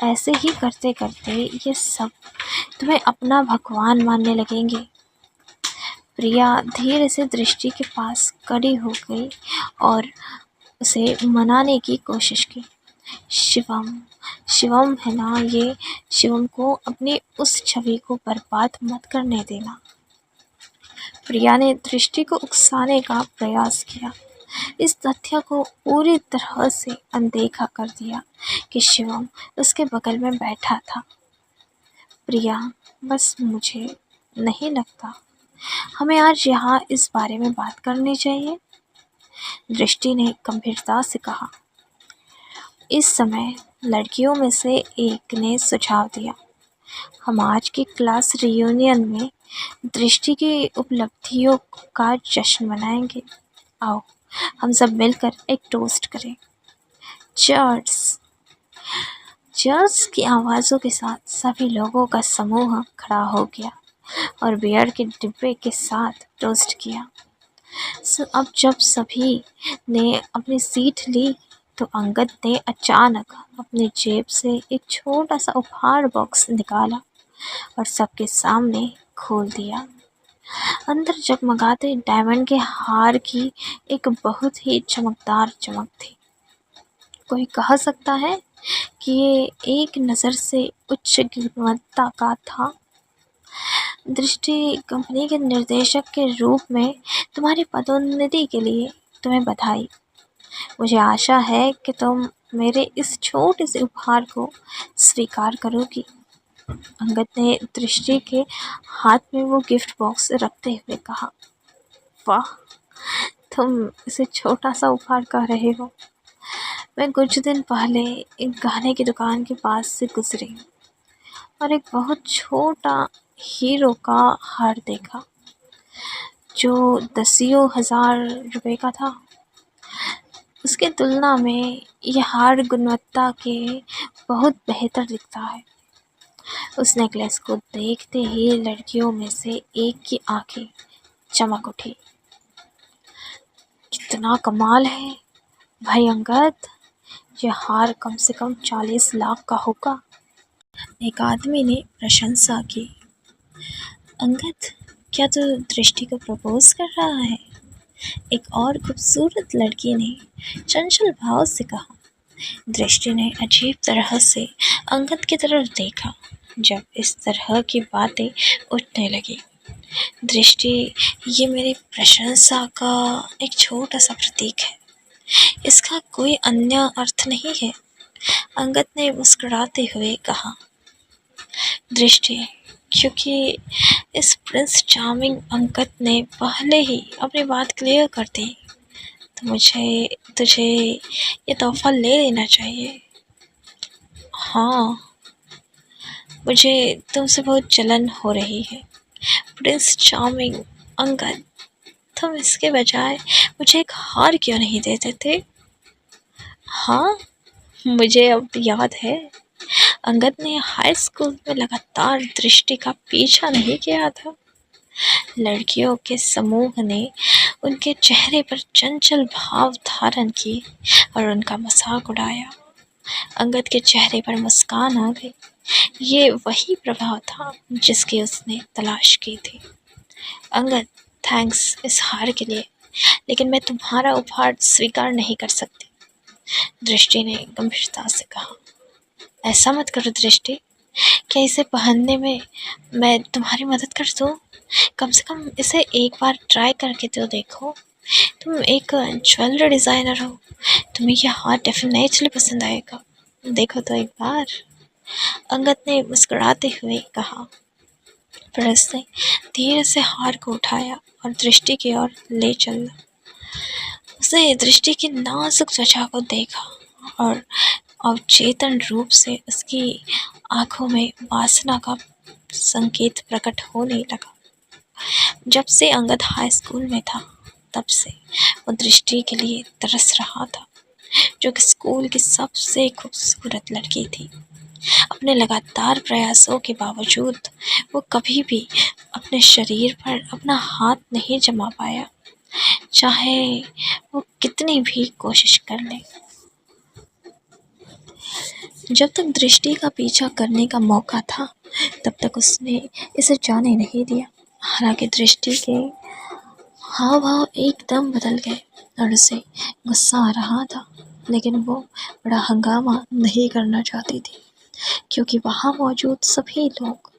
ऐसे ही करते करते ये सब तुम्हें अपना भगवान मानने लगेंगे। प्रिया धीरे से दृष्टि के पास खड़ी हो गई और उसे मनाने की कोशिश की। शिवम, शिवम है ना ये, शिवम को अपनी उस छवि को बर्बाद मत करने देना। प्रिया ने दृष्टि को उकसाने का प्रयास किया, इस तथ्य को पूरी तरह से अनदेखा कर दिया कि शिवम उसके बगल में बैठा था। प्रिया, बस मुझे नहीं लगता हमें आज यहाँ इस बारे में बात करनी चाहिए, दृष्टि ने गंभीरता से कहा। इस समय लड़कियों में से एक ने सुझाव दिया, हम आज की क्लास रियूनियन में दृष्टि की उपलब्धियों का जश्न मनाएंगे। आओ हम सब मिलकर एक टोस्ट करें। चीयर्स। चीयर्स की आवाज़ों के साथ सभी लोगों का समूह खड़ा हो गया और बियर के डिब्बे के साथ टोस्ट किया। अब जब सभी ने अपनी सीट ली तो अंगद ने अचानक अपनी जेब से एक छोटा सा उपहार बॉक्स निकाला और सबके सामने खोल दिया। अंदर जगमगाते डायमंड के हार की एक बहुत ही चमकदार चमक थी। कोई कह सकता है कि ये एक नज़र से उच्च गुणवत्ता का था। दृष्टि, कंपनी के निर्देशक के रूप में तुम्हारी पदोन्नति के लिए तुम्हें बधाई। मुझे आशा है कि तुम मेरे इस छोटे से उपहार को स्वीकार करोगी। अंगद ने दृष्टि के हाथ में वो गिफ्ट बॉक्स रखते हुए कहा। वाह, तुम इसे छोटा सा उपहार कह रहे हो। मैं कुछ दिन पहले एक गहने की दुकान के पास से गुजरी और एक बहुत छोटा हीरो का हार देखा जो दसियों हजार रुपए का था। उसके तुलना में यह हार गुणवत्ता के बहुत बेहतर दिखता है। उस नेकलेस को देखते ही लड़कियों में से एक की आंखें चमक उठी। कितना कमाल है भाई अंगद, यह हार कम से कम 40 लाख का होगा। एक आदमी ने प्रशंसा की। अंगद, क्या तू दृष्टि को प्रपोज कर रहा है? एक और खूबसूरत लड़की ने चंचल भाव से कहा। दृष्टि ने अजीब तरह से अंगद की तरफ देखा जब इस तरह की बातें उठने लगी। दृष्टि, ये मेरी प्रशंसा का एक छोटा सा प्रतीक है, इसका कोई अन्य अर्थ नहीं है, अंगद ने मुस्कुराते हुए कहा। दृष्टि, क्योंकि इस प्रिंस चार्मिंग अंगद ने पहले ही अपनी बात क्लियर कर दी, तो मुझे तुझे ये तोहफा ले लेना चाहिए। हाँ, मुझे तुमसे बहुत जलन हो रही है प्रिंस चार्मिंग अंगद, तुम इसके बजाय मुझे एक हार क्यों नहीं दे देते? हाँ, मुझे अब याद है, अंगद ने हाई स्कूल में लगातार दृष्टि का पीछा नहीं किया था। लड़कियों के समूह ने उनके चेहरे पर चंचल भाव धारण किए और उनका मजाक उड़ाया। अंगद के चेहरे पर मुस्कान आ गई। ये वही प्रभाव था जिसकी उसने तलाश की थी। अंगद, थैंक्स इस हार के लिए, लेकिन मैं तुम्हारा उपहार स्वीकार नहीं कर सकती, दृष्टि ने गंभीरता से कहा। ऐसा मत करो दृष्टि, क्या इसे पहनने में मैं तुम्हारी मदद कर दूँ? कम से कम इसे एक बार ट्राई करके तो देखो। तुम एक ज्वेलरी डिज़ाइनर हो, तुम्हें यह हार डेफिनेटली पसंद आएगा, देखो तो एक बार, अंगद ने मुस्कुराते हुए कहा। फिर उसने धीरे से हार को उठाया और दृष्टि की ओर ले चला। उसने दृष्टि की नाजुक त्वचा को देखा और अवचेतन रूप से उसकी आंखों में वासना का संकेत प्रकट होने लगा। जब से अंगद हाई स्कूल में था तब से वो दृष्टि के लिए तरस रहा था, जो कि स्कूल की सबसे खूबसूरत लड़की थी। अपने लगातार प्रयासों के बावजूद वो कभी भी अपने शरीर पर अपना हाथ नहीं जमा पाया, चाहे वो कितनी भी कोशिश कर ले। जब तक दृष्टि का पीछा करने का मौका था तब तक उसने इसे जाने नहीं दिया। हालांकि दृष्टि के हाव भाव एकदम बदल गए और उसे गुस्सा आ रहा था। लेकिन वो बड़ा हंगामा नहीं करना चाहती थी, क्योंकि वहाँ मौजूद सभी लोग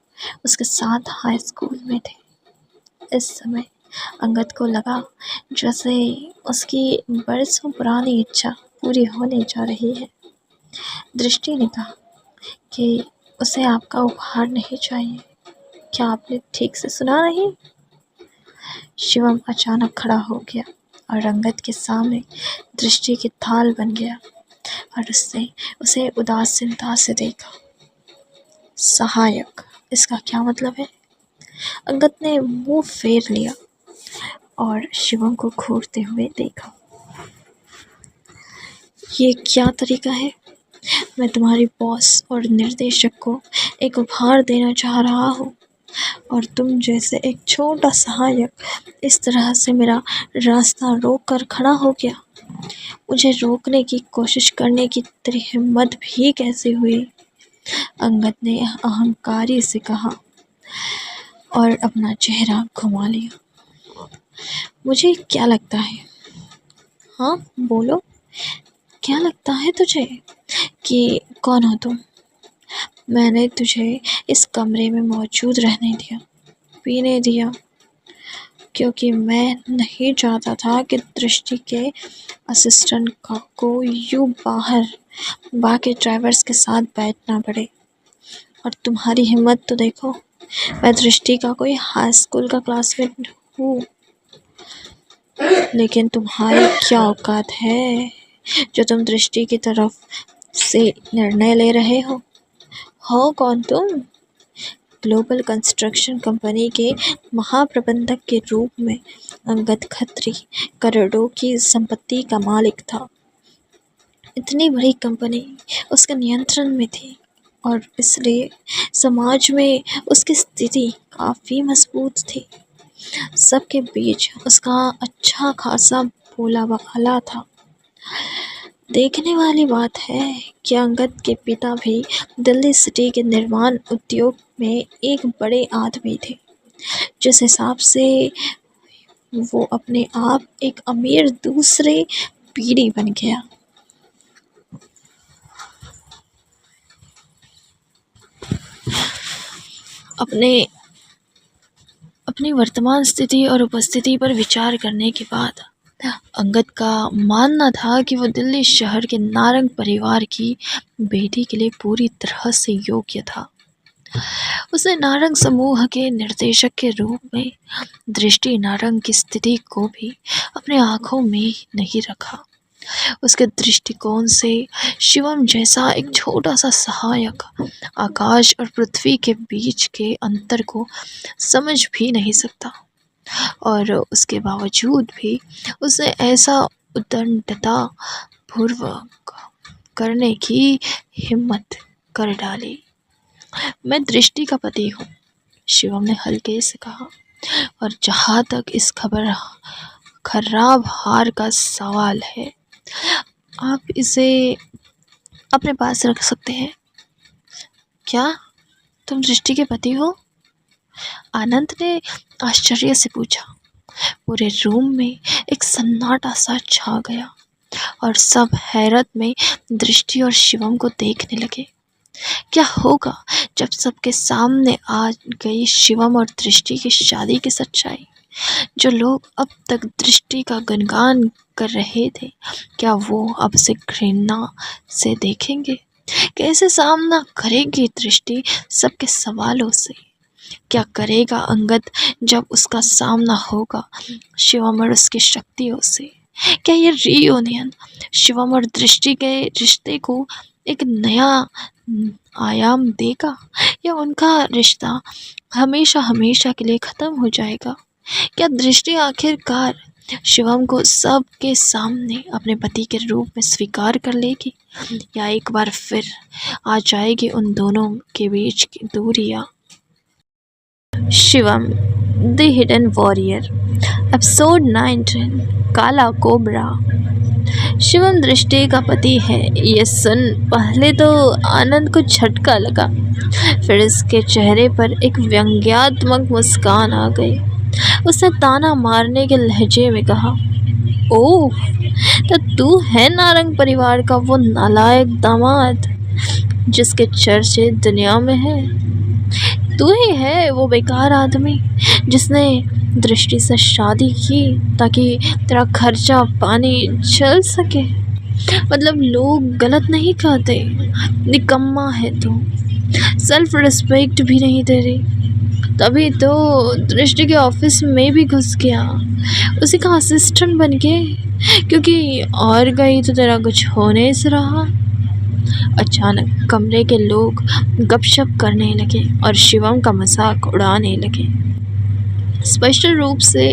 उसके साथ हाई स्कूल में थे। इस समय अंगद को लगा जैसे उसकी बरसों पुरानी इच्छा पूरी होने जा रही है। दृष्टि ने कहा कि उसे आपका उपहार नहीं चाहिए। क्या आपने ठीक से सुना नहीं? शिवम अचानक खड़ा हो गया और अंगद के सामने दृष्टि की थाल बन गया और उसने उसे उदासीनता से देखा। सहायक, इसका क्या मतलब है? अंगद ने मुंह फेर लिया और शिवम को घूरते हुए देखा। ये क्या तरीका है? मैं तुम्हारी बॉस और निर्देशक को एक उपहार देना चाह रहा हूँ और तुम जैसे एक छोटा सहायक इस तरह से मेरा रास्ता रोक कर खड़ा हो गया। मुझे रोकने की कोशिश करने की तेरी हिम्मत भी कैसे हुई? अंगद ने अहंकारी से कहा और अपना चेहरा घुमा लिया। मुझे क्या लगता है? हाँ बोलो, क्या लगता है तुझे कि कौन हो तुम? मैंने तुझे इस कमरे में मौजूद रहने दिया, पीने दिया, क्योंकि मैं नहीं चाहता था कि दृष्टि के असिस्टेंट को यूं बाहर बाकी ड्राइवर्स के साथ बैठना पड़े। और तुम्हारी हिम्मत तो देखो, मैं दृष्टि का कोई हाई स्कूल का क्लासमेट हूँ, लेकिन तुम्हारी क्या औकात है जो तुम दृष्टि की तरफ से निर्णय ले रहे हो? कौन तुम? ग्लोबल कंस्ट्रक्शन कंपनी के महाप्रबंधक के रूप में अंगद खत्री करोड़ों की संपत्ति का मालिक था। इतनी बड़ी कंपनी उसके नियंत्रण में थी और इसलिए समाज में उसकी स्थिति काफ़ी मजबूत थी। सबके बीच उसका अच्छा खासा बोला वाला था। देखने वाली बात है कि अंगद के पिता भी दिल्ली सिटी के निर्माण उद्योग में एक बड़े आदमी थे। जिस हिसाब से वो अपने आप एक अमीर दूसरे पीढ़ी बन गया। अपनी वर्तमान स्थिति और उपस्थिति पर विचार करने के बाद अंगद का मानना था कि वो दिल्ली शहर के नारंग परिवार की बेटी के लिए पूरी तरह से योग्य था। उसने नारंग समूह के निर्देशक के रूप में दृष्टि नारंग की स्थिति को भी अपने आंखों में नहीं रखा। उसके दृष्टिकोण से शिवम जैसा एक छोटा सा सहायक आकाश और पृथ्वी के बीच के अंतर को समझ भी नहीं सकता, और उसके बावजूद भी उसने ऐसा उद्दंडता पूर्वक करने की हिम्मत कर डाली। मैं दृष्टि का पति हूँ, शिवम ने हल्के से कहा, और जहाँ तक इस खराब हार का सवाल है, आप इसे अपने पास रख सकते हैं। क्या तुम दृष्टि के पति हो? आनंद ने आश्चर्य से पूछा। पूरे रूम में एक सन्नाटा सा छा गया और सब हैरत में दृष्टि और शिवम को देखने लगे। क्या होगा जब सबके सामने आ गई शिवम और दृष्टि की शादी की सच्चाई? जो लोग अब तक दृष्टि का गुणगान कर रहे थे, क्या वो अब से घृणा से देखेंगे? कैसे सामना करेगी दृष्टि सबके सवालों से? क्या करेगा अंगद जब उसका सामना होगा शिवम और उसकी शक्तियों से? क्या ये रीयूनियन शिवम और दृष्टि के रिश्ते को एक नया आयाम देगा, या उनका रिश्ता हमेशा हमेशा के लिए ख़त्म हो जाएगा? क्या दृष्टि आखिरकार शिवम को सबके सामने अपने पति के रूप में स्वीकार कर लेगी, या एक बार फिर आ जाएगी उन दोनों के बीच की दूरियां? Shivam the hidden warrior, episode 19, काला कोबरा। शिवम दृष्टि का पति है, ये सुन पहले तो आनंद को झटका लगा, फिर उसके चेहरे पर एक व्यंग्यात्मक मुस्कान आ गई। उसने ताना मारने के लहजे में कहा, ओह, तो तू है नारंग परिवार का वो नालायक दामाद जिसके चर्चे दुनिया में है। तू ही है वो बेकार आदमी जिसने दृष्टि से शादी की ताकि तेरा खर्चा पानी चल सके। मतलब लोग गलत नहीं कहते, निकम्मा है तू, सेल्फ रिस्पेक्ट भी नहीं तेरी। तभी तो दृष्टि के ऑफिस में भी घुस गया, उसी का असिस्टेंट बन के, क्योंकि और कहीं तो तेरा कुछ होने से रहा। अचानक कमरे के लोग गपशप करने लगे और शिवम का मजाक उड़ाने लगे। स्पष्ट रूप से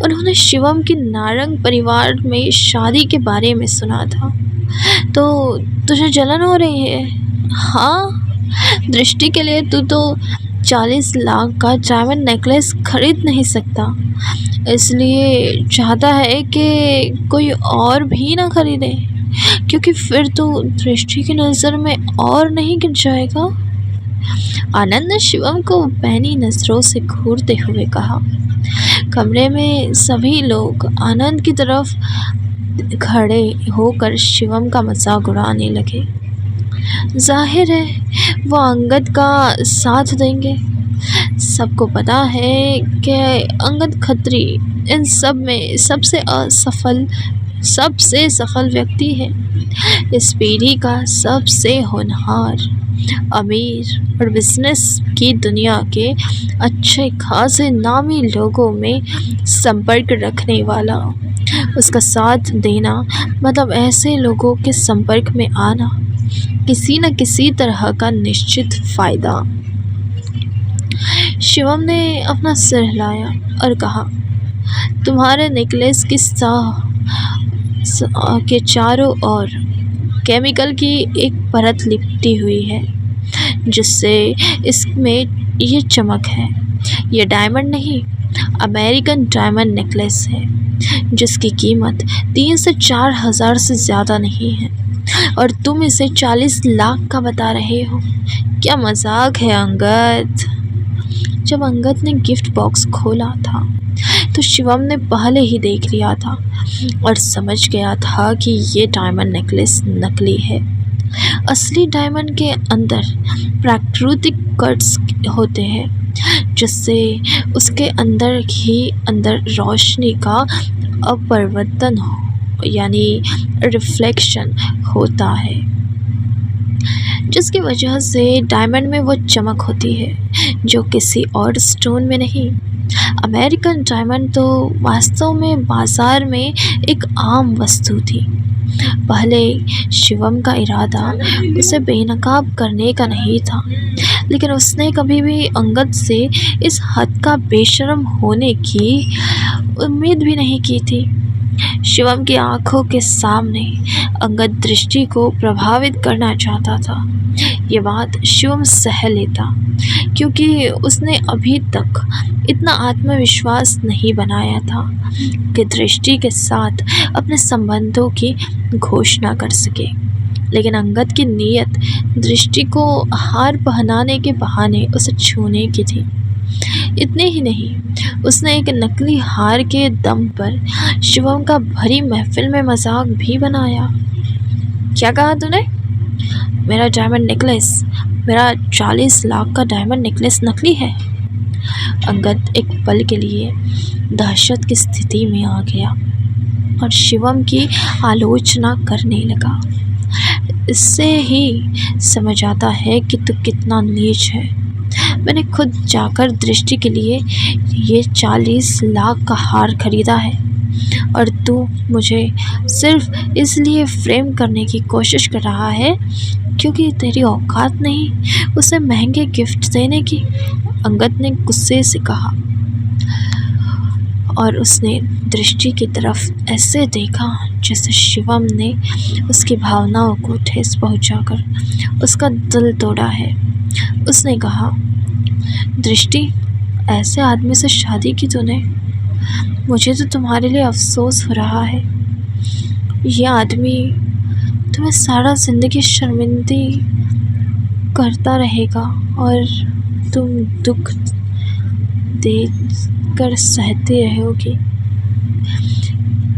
उन्होंने शिवम की नारंग परिवार में शादी के बारे में सुना था। तो तुझे जलन हो रही है? हाँ, दृष्टि के लिए तू तो 40 लाख का डायमंड नेकलेस खरीद नहीं सकता, इसलिए चाहता है कि कोई और भी ना खरीदे, क्योंकि फिर तो दृष्टि की नज़र में और नहीं गिर जाएगा। आनंद ने शिवम को पैनी नजरों से घूरते हुए कहा। कमरे में सभी लोग आनंद की तरफ खड़े होकर शिवम का मजाक उड़ाने लगे। जाहिर है वो अंगद का साथ देंगे। सबको पता है कि अंगद खत्री इन सब में सबसे सफल व्यक्ति है। इस पीढ़ी का सबसे होनहार, अमीर और बिजनेस की दुनिया के अच्छे खासे नामी लोगों में संपर्क रखने वाला। उसका साथ देना मतलब ऐसे लोगों के संपर्क में आना, किसी न किसी तरह का निश्चित फायदा। शिवम ने अपना सिर हिलाया और कहा, तुम्हारे नेकलेस की के चारों ओर केमिकल की एक परत लिपटी हुई है, जिससे इसमें ये चमक है। ये डायमंड नहीं, अमेरिकन डायमंड नेकलेस है, जिसकी कीमत 3 से 4 हज़ार से ज़्यादा नहीं है, और तुम इसे 40 लाख का बता रहे हो। क्या मजाक है अंगद। जब अंगद ने गिफ्ट बॉक्स खोला था तो शिवम ने पहले ही देख लिया था और समझ गया था कि ये डायमंड नेकलेस नकली है। असली डायमंड के अंदर प्राकृतिक कट्स होते हैं, जिससे उसके अंदर ही अंदर रोशनी का अपवर्तन यानी रिफ्लेक्शन होता है, जिसकी वजह से डायमंड में वो चमक होती है जो किसी और स्टोन में नहीं। अमेरिकन डायमंड तो वास्तव में बाजार में एक आम वस्तु थी। पहले शिवम का इरादा उसे बेनकाब करने का नहीं था, लेकिन उसने कभी भी अंगद से इस हद का बेशर्म होने की उम्मीद भी नहीं की थी। शिवम की आंखों के सामने अंगद दृष्टि को प्रभावित करना चाहता था। ये बात शिवम सह लेता, क्योंकि उसने अभी तक इतना आत्मविश्वास नहीं बनाया था कि दृष्टि के साथ अपने संबंधों की घोषणा कर सके। लेकिन अंगद की नीयत दृष्टि को हार पहनाने के बहाने उसे छूने की थी। इतने ही नहीं, उसने एक नकली हार के दम पर शिवम का भरी महफिल में मजाक भी बनाया। क्या कहा तूने? मेरा डायमंड नेकलेस, मेरा 40 लाख का डायमंड नेकलेस नकली है? अंगद एक पल के लिए दहशत की स्थिति में आ गया और शिवम की आलोचना करने लगा। इससे ही समझ आता है कि तू कितना नीच है। मैंने खुद जाकर दृष्टि के लिए ये 40 लाख का हार खरीदा है, और तू मुझे सिर्फ इसलिए फ्रेम करने की कोशिश कर रहा है क्योंकि तेरी औकात नहीं उसे महंगे गिफ्ट देने की। अंगद ने गुस्से से कहा, और उसने दृष्टि की तरफ ऐसे देखा जैसे शिवम ने उसकी भावनाओं को ठेस पहुंचाकर उसका दिल तोड़ा है। उसने कहा, दृष्टि, ऐसे आदमी से शादी की तूने? मुझे तो तुम्हारे लिए अफसोस हो रहा है। यह आदमी तुम्हें सारा ज़िंदगी शर्मिंदी करता रहेगा और तुम दुख देकर सहते रहोगी।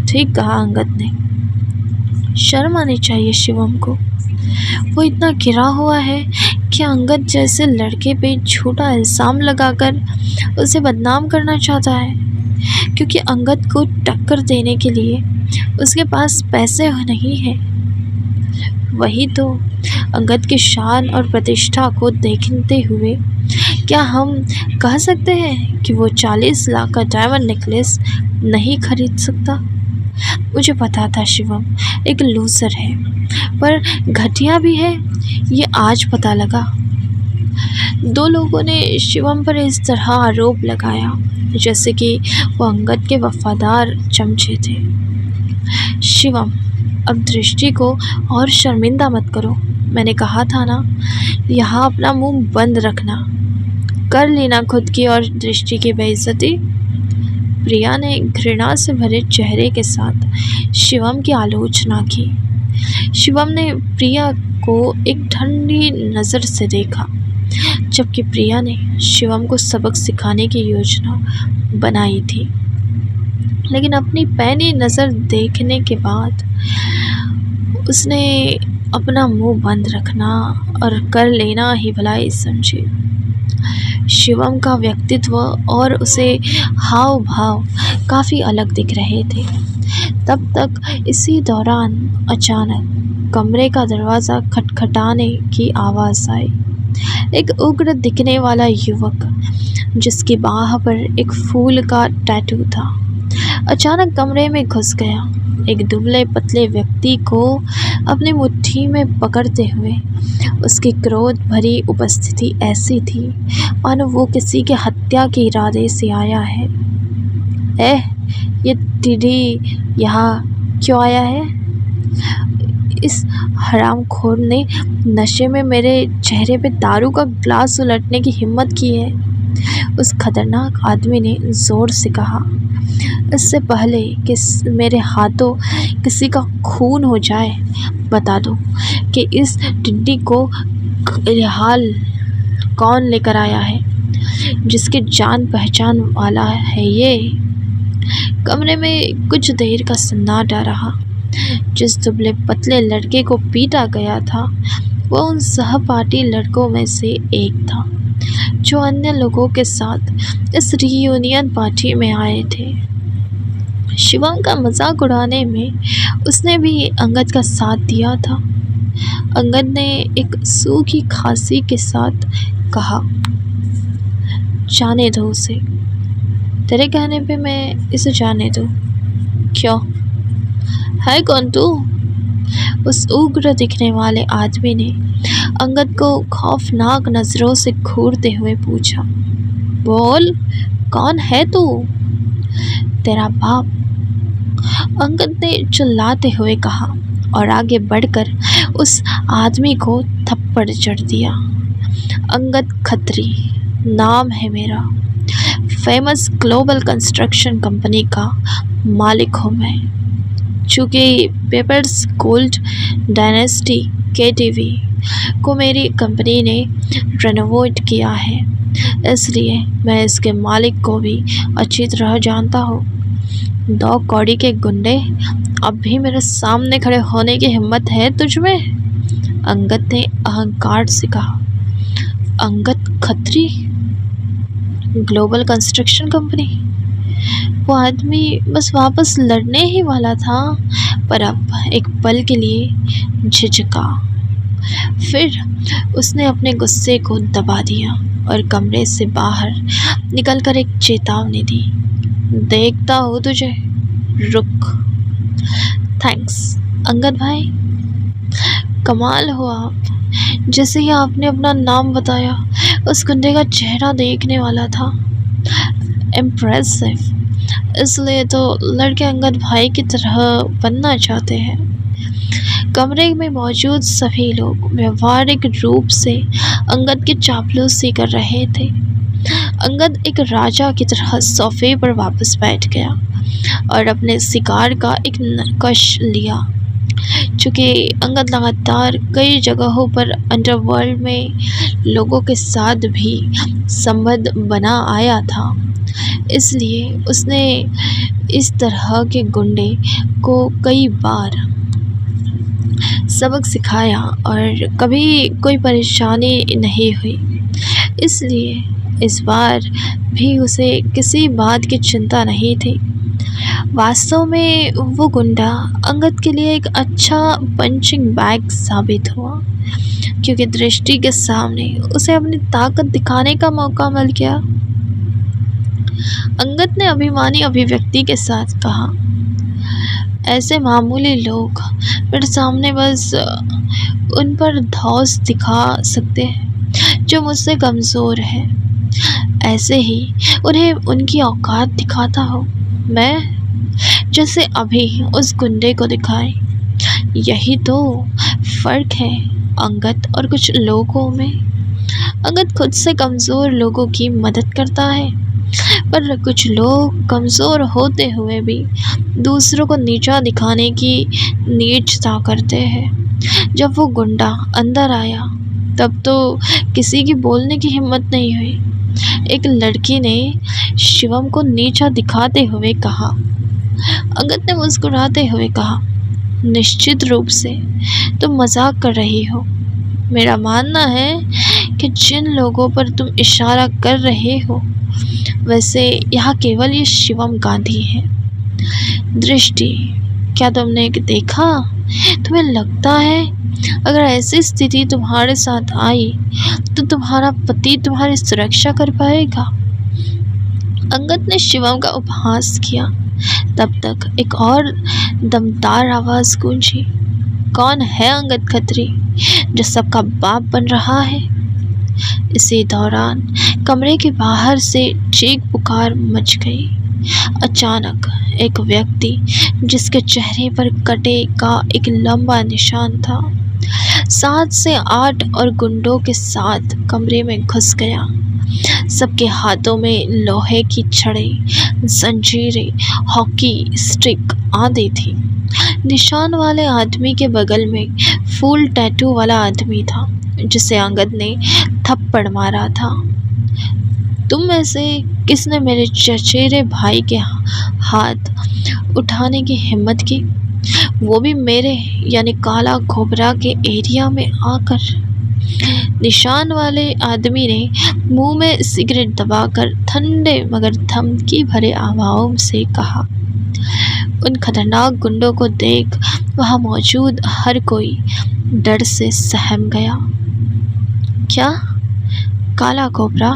ठीक कहा अंगद ने। शर्म आनी चाहिए शिवम को। वो इतना गिरा हुआ है कि अंगद जैसे लड़के पे झूठा इल्ज़ाम लगाकर उसे बदनाम करना चाहता है, क्योंकि अंगद को टक्कर देने के लिए उसके पास पैसे नहीं हैं। वही तो अंगद की शान और प्रतिष्ठा को देखते हुए क्या हम कह सकते हैं कि वो 40 लाख का डायमंड नेकलेस नहीं खरीद सकता? मुझे पता था शिवम एक लूज़र है, पर घटिया भी है, ये आज पता लगा। दो लोगों ने शिवम पर इस तरह आरोप लगाया जैसे कि वो अंगद के वफादार चमचे थे। शिवम, अब दृष्टि को और शर्मिंदा मत करो। मैंने कहा था ना, यहाँ अपना मुंह बंद रखना। कर लेना खुद की और दृष्टि की बेइज्जती। प्रिया ने घृणा से भरे चेहरे के साथ शिवम की आलोचना की। शिवम ने प्रिया को एक ठंडी नज़र से देखा, जबकि प्रिया ने शिवम को सबक सिखाने की योजना बनाई थी। लेकिन अपनी पैनी नज़र देखने के बाद उसने अपना मुंह बंद रखना और कर लेना ही भलाई समझी। शिवम का व्यक्तित्व और उसे हाव भाव काफ़ी अलग दिख रहे थे। तब तक इसी दौरान अचानक कमरे का दरवाज़ा खटखटाने की आवाज़ आई। एक उग्र दिखने वाला युवक जिसकी बाह पर एक फूल का टैटू था अचानक कमरे में घुस गया। एक दुबले पतले व्यक्ति को अपनी मुट्ठी में पकड़ते हुए उसकी क्रोध भरी उपस्थिति ऐसी थी मानो वो किसी के हत्या के इरादे से आया है। ये टिड्डी यहाँ क्यों आया है? इस हरामखोर ने नशे में मेरे चेहरे पे दारू का ग्लास उलटने की हिम्मत की है, उस खतरनाक आदमी ने ज़ोर से कहा। इससे पहले कि मेरे हाथों किसी का खून हो जाए, बता दो कि इस टिड्डी को हाल कौन लेकर आया है, जिसके जान पहचान वाला है ये। कमरे में कुछ देर का सन्नाटा रहा। जिस दुबले पतले लड़के को पीटा गया था वो उन सहपाठी लड़कों में से एक था जो अन्य लोगों के साथ इस रियूनियन पार्टी में आए थे। शिवम का मजाक उड़ाने में उसने भी अंगद का साथ दिया था। अंगद ने एक सूखी खांसी के साथ कहा, जाने दो उसे। तेरे कहने पे मैं इसे जाने दूँ? क्यों? है कौन तू? उस उग्र दिखने वाले आदमी ने अंगद को खौफनाक नज़रों से घूरते हुए पूछा। बोल, कौन है तू? तेरा बाप, अंगद ने चिल्लाते हुए कहा और आगे बढ़कर उस आदमी को थप्पड़ जड़ दिया। अंगद खत्री नाम है मेरा। फेमस ग्लोबल कंस्ट्रक्शन कंपनी का मालिक हूँ मैं। चूँकि पेपर्स गोल्ड डायनेस्टी KTV को मेरी कंपनी ने रेनोवेट किया है, इसलिए मैं इसके मालिक को भी अच्छी तरह जानता हूँ। 2 कौड़ी के गुंडे, अब भी मेरे सामने खड़े होने की हिम्मत है तुझमें? अंगद ने अहंकार से कहा। Angad Khatri, global construction company? वो आदमी बस वापस लड़ने ही वाला था, पर अब एक पल के लिए झिझका। फिर उसने अपने गुस्से को दबा दिया और कमरे से बाहर निकलकर एक चेतावनी दी। देखता हूँ तुझे, रुक। थैंक्स अंगद भाई, कमाल हो आप। जैसे ही आपने अपना नाम बताया उस गुंडे का चेहरा देखने वाला था। इम्प्रेसिव, इसलिए तो लड़के अंगद भाई की तरह बनना चाहते हैं। कमरे में मौजूद सभी लोग व्यवहारिक रूप से अंगद की चापलूसी कर रहे थे। अंगद एक राजा की तरह सोफे पर वापस बैठ गया और अपने शिकार का एक कश लिया। चूँकि अंगद लगातार कई जगहों पर अंडरवर्ल्ड में लोगों के साथ भी संबंध बना आया था, इसलिए उसने इस तरह के गुंडे को कई बार सबक सिखाया और कभी कोई परेशानी नहीं हुई। इसलिए इस बार भी उसे किसी बात की चिंता नहीं थी। वास्तव में वो गुंडा अंगद के लिए एक अच्छा पंचिंग बैग साबित हुआ, क्योंकि दृष्टि के सामने उसे अपनी ताकत दिखाने का मौका मिल गया। अंगद ने अभिमानी अभिव्यक्ति के साथ कहा, ऐसे मामूली लोग मेरे सामने बस उन पर धौंस दिखा सकते हैं जो मुझसे कमज़ोर है। ऐसे ही उन्हें उनकी औकात दिखाता हो मैं, जैसे अभी उस गुंडे को दिखाए। यही तो फ़र्क है अंगद और कुछ लोगों में। अंगद खुद से कमज़ोर लोगों की मदद करता है, पर कुछ लोग कमज़ोर होते हुए भी दूसरों को नीचा दिखाने की नीचता करते हैं। जब वो गुंडा अंदर आया तब तो किसी की बोलने की हिम्मत नहीं हुई। एक लड़की ने शिवम को नीचा दिखाते हुए कहा। अंगद ने मुस्कुराते हुए कहा, निश्चित रूप से तुम मजाक कर रही हो। मेरा मानना है कि जिन लोगों पर तुम इशारा कर रहे हो, वैसे यहाँ केवल ये शिवम गांधी है। दृष्टि, क्या तुमने देखा? तुम्हें लगता है अगर ऐसी स्थिति तुम्हारे साथ आई तो तुम्हारा पति तुम्हारी सुरक्षा कर पाएगा? अंगद ने शिवम का उपहास किया। तब तक एक और दमदार आवाज गूंजी, कौन है अंगद खत्री जो सबका बाप बन रहा है? इसी दौरान कमरे के बाहर से चीख पुकार मच गई। अचानक एक व्यक्ति जिसके चेहरे पर कटे का एक लंबा निशान था, 7 से 8 और गुंडों के साथ कमरे में घुस गया। सबके हाथों में लोहे की छड़ें, जंजीरें, हॉकी स्टिक आदि थी। निशान वाले आदमी के बगल में फुल टैटू वाला आदमी था, जिसे अंगद ने थप्पड़ मारा था। तुम में से किसने मेरे चचेरे भाई के हाथ उठाने की हिम्मत की, वो भी मेरे यानी काला घोबरा के एरिया में आकर? निशान वाले आदमी ने मुंह में सिगरेट दबाकर ठंडे मगर धमकी भरे आवाज़ से कहा। उन खतरनाक गुंडों को देख वहां मौजूद हर कोई डर से सहम गया। क्या? काला कोबरा?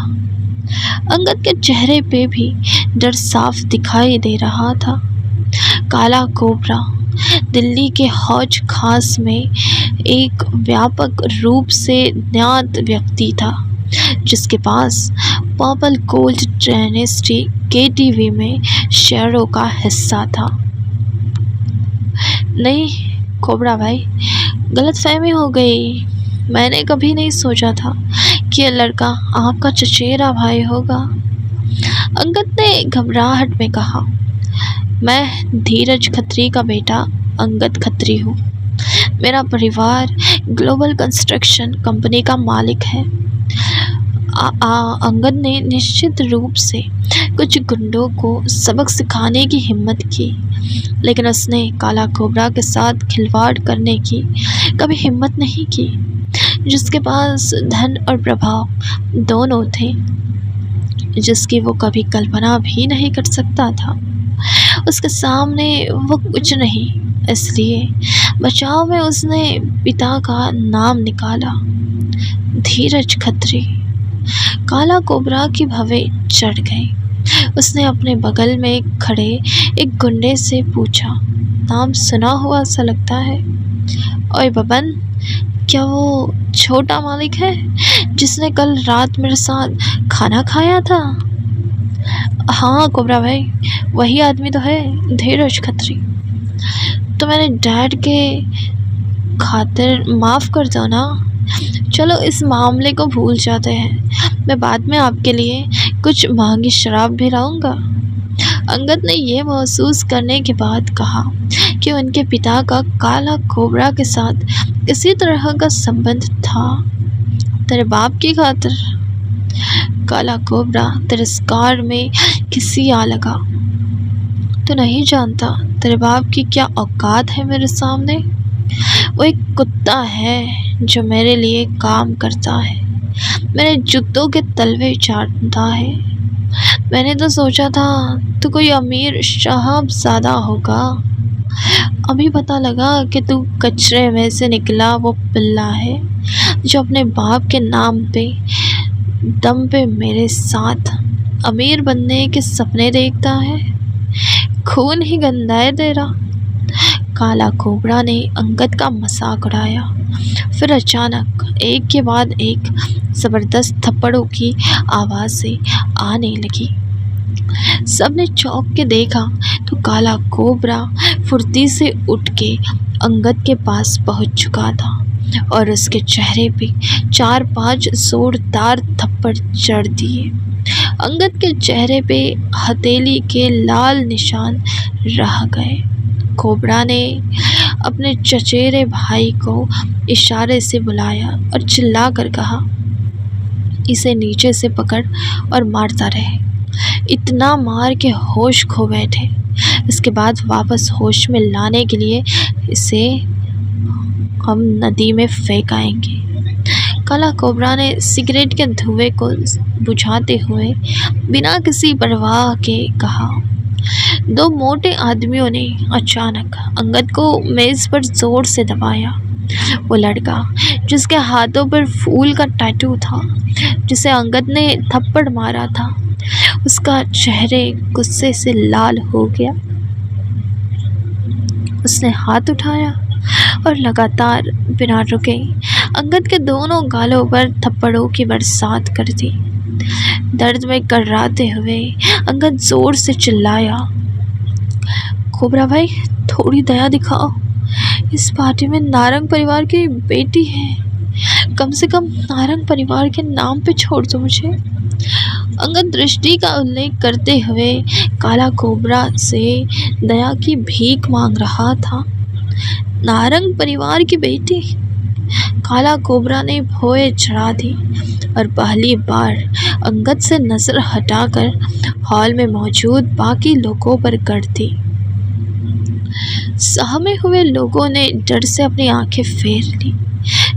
अंगद के चेहरे पे भी डर साफ दिखाई दे रहा था। काला कोबरा दिल्ली के हौज खास में एक व्यापक रूप से ज्ञात व्यक्ति था, जिसके पास पर्पल गोल्ड डायनेस्टी केटीवी में शेयरों का हिस्सा था। नहीं कोबरा भाई, गलतफहमी हो गई। मैंने कभी नहीं सोचा था कि यह लड़का आपका चचेरा भाई होगा। अंगद ने घबराहट में कहा, मैं धीरज खत्री का बेटा अंगद खत्री हूँ। मेरा परिवार ग्लोबल कंस्ट्रक्शन कंपनी का मालिक है। अंगद ने निश्चित रूप से कुछ गुंडों को सबक सिखाने की हिम्मत की, लेकिन उसने काला कोबरा के साथ खिलवाड़ करने की कभी हिम्मत नहीं की, जिसके पास धन और प्रभाव दोनों थे, जिसकी वो कभी कल्पना भी नहीं कर सकता था। उसके सामने वो कुछ नहीं, इसलिए बचाव में उसने पिता का नाम निकाला, धीरज खत्री। काला कोबरा की भवें चढ़ गई। उसने अपने बगल में खड़े एक गुंडे से पूछा, नाम सुना हुआ सा लगता है। ओए बबन, क्या वो छोटा मालिक है जिसने कल रात मेरे साथ खाना खाया था? हाँ कोबरा भाई, वही आदमी तो है, धीरज खत्री। तो मेरे डैड के खातिर माफ़ कर दो ना। चलो इस मामले को भूल जाते हैं। मैं बाद में आपके लिए कुछ महंगी शराब भी लाऊंगा। अंगद ने यह महसूस करने के बाद कहा कि उनके पिता का काला कोबरा के साथ किसी तरह का संबंध था। तेरे बाप की खातिर? काला कोबरा तिरस्कार में खिसिया लगा। तू नहीं जानता तेरे बाप की क्या औकात है मेरे सामने। वो एक कुत्ता है जो मेरे लिए काम करता है, मेरे जूतों के तलवे चाटता है। मैंने तो सोचा था तू कोई अमीर साहबजादा होगा। अभी पता लगा कि तू कचरे में से निकला वो पिल्ला है जो अपने बाप के नाम पे दम पे मेरे साथ अमीर बनने के सपने देखता है। खून ही गंदा है तेरा। काला कोबरा ने अंगद का मजाक उड़ाया। फिर अचानक एक के बाद एक जबरदस्त थप्पड़ों की आवाज़ें आने लगी। सबने चौंक के देखा तो काला कोबरा फुर्ती से उठ के अंगद के पास पहुंच चुका था और उसके चेहरे पे 4-5 जोरदार थप्पड़ जड़ दिए। अंगद के चेहरे पे हथेली के लाल निशान रह गए। कोबरा ने अपने चचेरे भाई को इशारे से बुलाया और चिल्ला कर कहा, इसे नीचे से पकड़ और मारता रहे। इतना मार के होश खो बैठे। इसके बाद वापस होश में लाने के लिए इसे हम नदी में फेंक आएंगे। काला कोबरा ने सिगरेट के धुएं को बुझाते हुए बिना किसी परवाह के कहा। दो मोटे आदमियों ने अचानक अंगद को मेज पर जोर से दबाया। वो लड़का जिसके हाथों पर फूल का टैटू था, जिसे अंगद ने थप्पड़ मारा था, उसका चेहरे गुस्से से लाल हो गया। उसने हाथ उठाया और लगातार बिना रुके अंगद के दोनों गालों पर थप्पड़ों की बरसात कर दी। दर्द में कर्राते हुए अंगद जोर से चिल्लाया, कोबरा भाई थोड़ी दया दिखाओ। इस पार्टी में नारंग परिवार की बेटी है, कम से कम नारंग परिवार के नाम पे छोड़ दो मुझे। अंगद दृष्टि का उल्लेख करते हुए काला कोबरा से दया की भीख मांग रहा था। नारंग परिवार की बेटी। काला कोबरा ने भौएं चढ़ा दी और पहली बार अंगद से नजर हटाकर हॉल में मौजूद बाकी लोगों पर कर दी। सहमे हुए लोगों ने डर से अपनी आंखें फेर ली।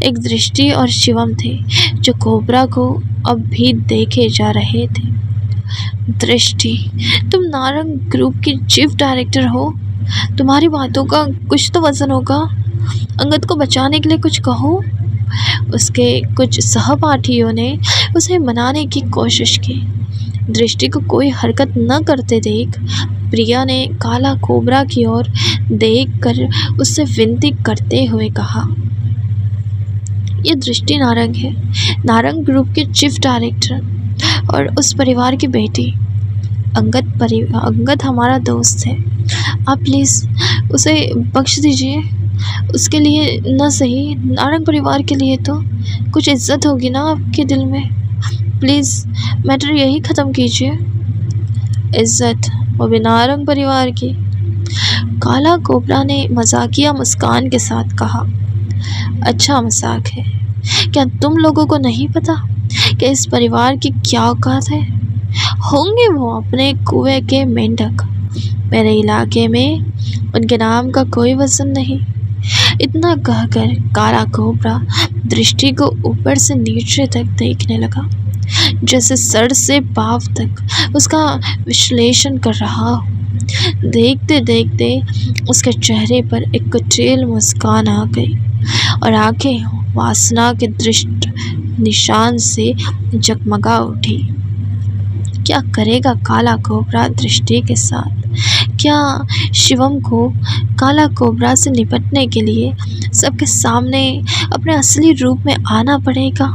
एक दृष्टि और शिवम थे जो कोबरा को अब भी देखे जा रहे थे। दृष्टि, तुम नारंग ग्रुप की चीफ डायरेक्टर हो, तुम्हारी बातों का कुछ तो वजन होगा। अंगद को बचाने के लिए कुछ कहो। उसके कुछ सहपाठियों ने उसे मनाने की कोशिश की। दृष्टि को कोई हरकत न करते देख प्रिया ने काला कोबरा की ओर देखकर उससे विनती करते हुए कहा, ये दृष्टि नारंग है, नारंग ग्रुप के चीफ डायरेक्टर और उस परिवार की बेटी। अंगद हमारा दोस्त है, आप प्लीज़ उसे बख्श दीजिए। उसके लिए न सही, नारंग परिवार के लिए तो कुछ इज्जत होगी ना आपके दिल में। प्लीज़ मैटर यही ख़त्म कीजिए। इज्जत, वो भी नारंग परिवार की। काला कोबरा ने मजाकिया मुस्कान के साथ कहा, अच्छा मजाक है। क्या तुम लोगों को नहीं पता कि इस परिवार की क्या औकात है? होंगे वो अपने कुएं के मेंढक। मेरे इलाके में उनके नाम का कोई वजन नहीं। इतना कहकर काला कोबरा दृष्टि को ऊपर से नीचे तक देखने लगा, जैसे सर से पांव तक उसका विश्लेषण कर रहा हो। देखते देखते उसके चेहरे पर एक कुटिल मुस्कान आ गई और आंखें वासना के दृष्ट निशान से जगमगा उठी। क्या करेगा काला कोबरा दृष्टि के साथ? क्या शिवम को काला कोबरा से निपटने के लिए सबके सामने अपने असली रूप में आना पड़ेगा,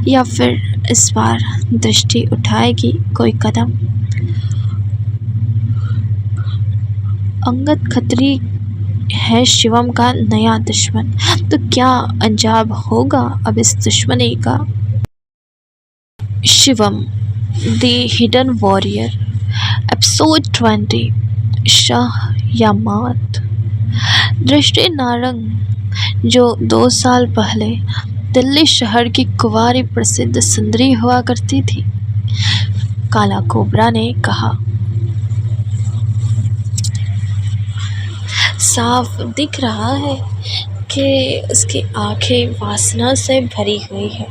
या फिर इस बार दृष्टि उठाएगी कोई कदम? अंगद खत्री है शिवम का नया दुश्मन, तो क्या अंजाम होगा अब इस दुश्मनी का? Shivam the hidden warrior, episode 20, Shah या मात। दृष्टि नारंग जो 2 साल पहले दिल्ली शहर की कुंवारी प्रसिद्ध सुंदरी हुआ करती थी, काला कोबरा ने कहा। साफ दिख रहा है कि उसकी आंखें वासना से भरी हुई है।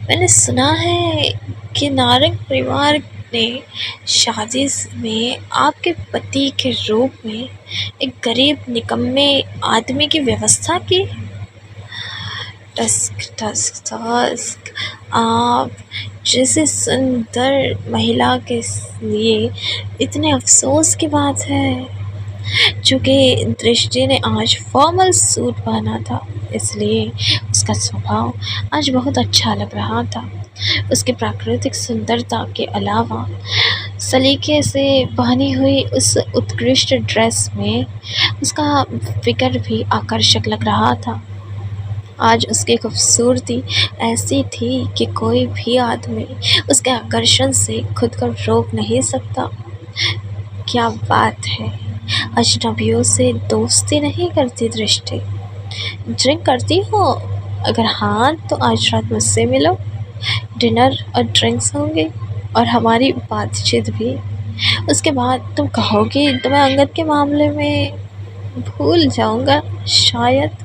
मैंने सुना है कि नारंग परिवार ने शादी में आपके पति के रूप में एक गरीब निकम्मे आदमी की व्यवस्था की। Tusk tusk tusk. आप जैसे सुंदर महिला के लिए इतने अफसोस की बात है। चूँकि दृष्टि ने आज फॉर्मल सूट पहना था, इसलिए उसका स्वभाव आज बहुत अच्छा लग रहा था। उसकी प्राकृतिक सुंदरता के अलावा सलीके से पहनी हुई उस उत्कृष्ट ड्रेस में उसका फिगर भी आकर्षक लग रहा था। आज उसकी खूबसूरती ऐसी थी कि कोई भी आदमी उसके आकर्षण से खुद को रोक नहीं सकता। क्या बात है, अजनबियों से दोस्ती नहीं करती दृष्टि? ड्रिंक करती हो? अगर हाँ तो आज रात मुझसे मिलो। डिनर और ड्रिंक्स होंगे और हमारी बातचीत भी। उसके बाद तुम कहोगी तो मैं अंगद के मामले में भूल जाऊंगा शायद।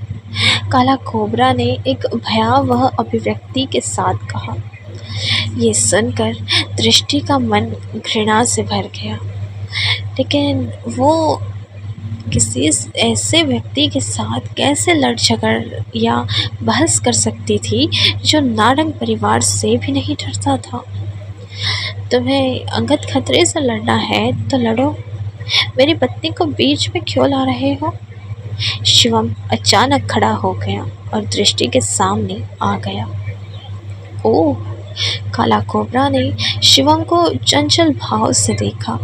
काला कोबरा ने एक भयावह अभिव्यक्ति के साथ कहा। ये सुनकर दृष्टि का मन घृणा से भर गया, लेकिन वो किसी ऐसे व्यक्ति के साथ कैसे लड़ झगड़ या बहस कर सकती थी जो नारंग परिवार से भी नहीं डरता था। तुम्हें अंगद खतरे से लड़ना है तो लड़ो, मेरी पत्नी को बीच में क्यों ला रहे हो? शिवम अचानक खड़ा हो गया और दृष्टि के सामने आ गया। ओह! काला कोबरा ने शिवम को चंचल भाव से देखा।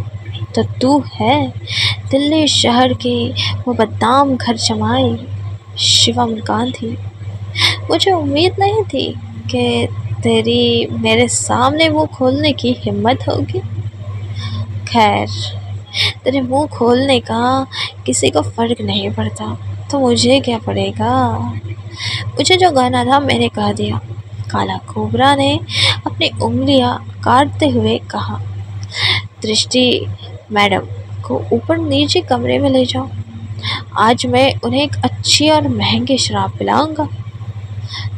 तो तू है दिल्ली शहर के वो बदनाम घर जमाई शिवम गांधी। मुझे उम्मीद नहीं थी कि तेरी मेरे सामने मुंह खोलने की हिम्मत होगी। खैर, तेरे मुंह खोलने का किसी को फर्क नहीं पड़ता, तो मुझे क्या पड़ेगा? मुझे जो कहना था मैंने कह दिया। काला कोबरा ने अपनी उंगलियां काटते हुए कहा। दृष्टि मैडम को ऊपर नीचे कमरे में ले जाओ, आज मैं उन्हें एक अच्छी और महंगी शराब पिलाऊंगा।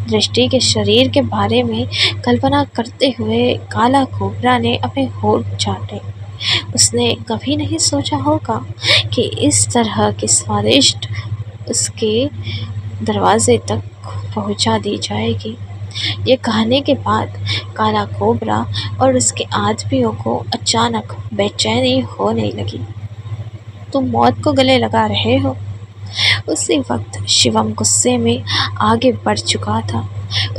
दृष्टि के शरीर के बारे में कल्पना करते हुए काला कोबरा ने अपने होंठ चाटे। उसने कभी नहीं सोचा होगा कि इस तरह की स्वादिष्ट उसके दरवाजे तक पहुंचा दी जाएगी। ये कहने के बाद काला कोबरा और उसके आदमियों को अचानक बेचैनी होने लगी। तुम मौत को गले लगा रहे हो। उसी वक्त शिवम गुस्से में आगे बढ़ चुका था।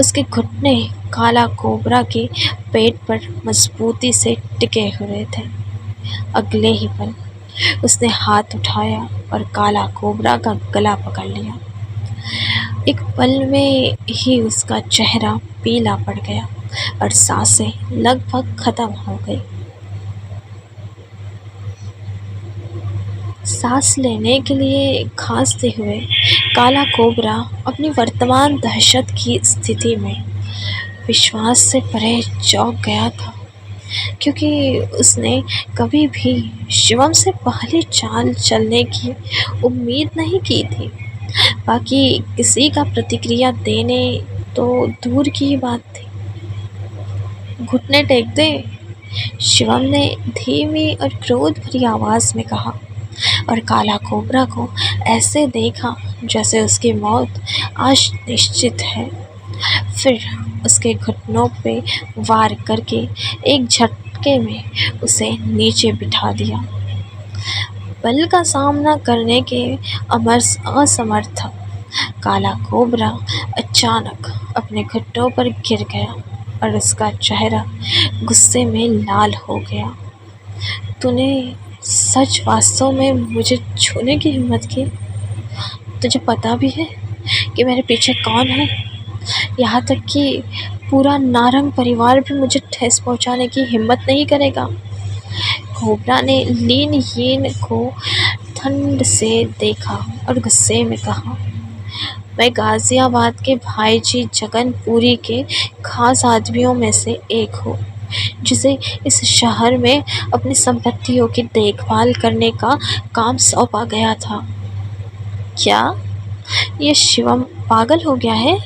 उसके घुटने काला कोबरा के पेट पर मजबूती से टिके हुए थे। अगले ही पल उसने हाथ उठाया और काला कोबरा का गला पकड़ लिया। एक पल में ही उसका चेहरा पीला पड़ गया और सांसें लगभग खत्म हो गई। सांस लेने के लिए खांसते हुए काला कोबरा अपनी वर्तमान दहशत की स्थिति में विश्वास से परे चौंक गया था, क्योंकि उसने कभी भी शिवम से पहली चाल चलने की उम्मीद नहीं की थी। बाकी किसी का प्रतिक्रिया देने तो दूर की बात थी। घुटने टेक दे, शिवम ने धीमी और क्रोध भरी आवाज़ में कहा और काला कोबरा को ऐसे देखा जैसे उसकी मौत आज निश्चित है। फिर उसके घुटनों पे वार करके एक झटके में उसे नीचे बिठा दिया। बल का सामना करने के असमर्थ काला कोबरा अचानक अपने घुटनों पर गिर गया और उसका चेहरा गुस्से में लाल हो गया। तूने सच वास्तव में मुझे छूने की हिम्मत की? तुझे पता भी है कि मेरे पीछे कौन है? यहाँ तक कि पूरा नारंग परिवार भी मुझे ठेस पहुँचाने की हिम्मत नहीं करेगा। कोबरा ने लीन यीन को ठंड से देखा और गुस्से में कहा, मैं गाजियाबाद के भाईजी जगनपुरी के खास आदमियों में से एक हूँ। जिसे इस शहर में अपनी संपत्तियों की देखभाल करने का काम सौंपा गया था। क्या ये शिवम पागल हो गया है?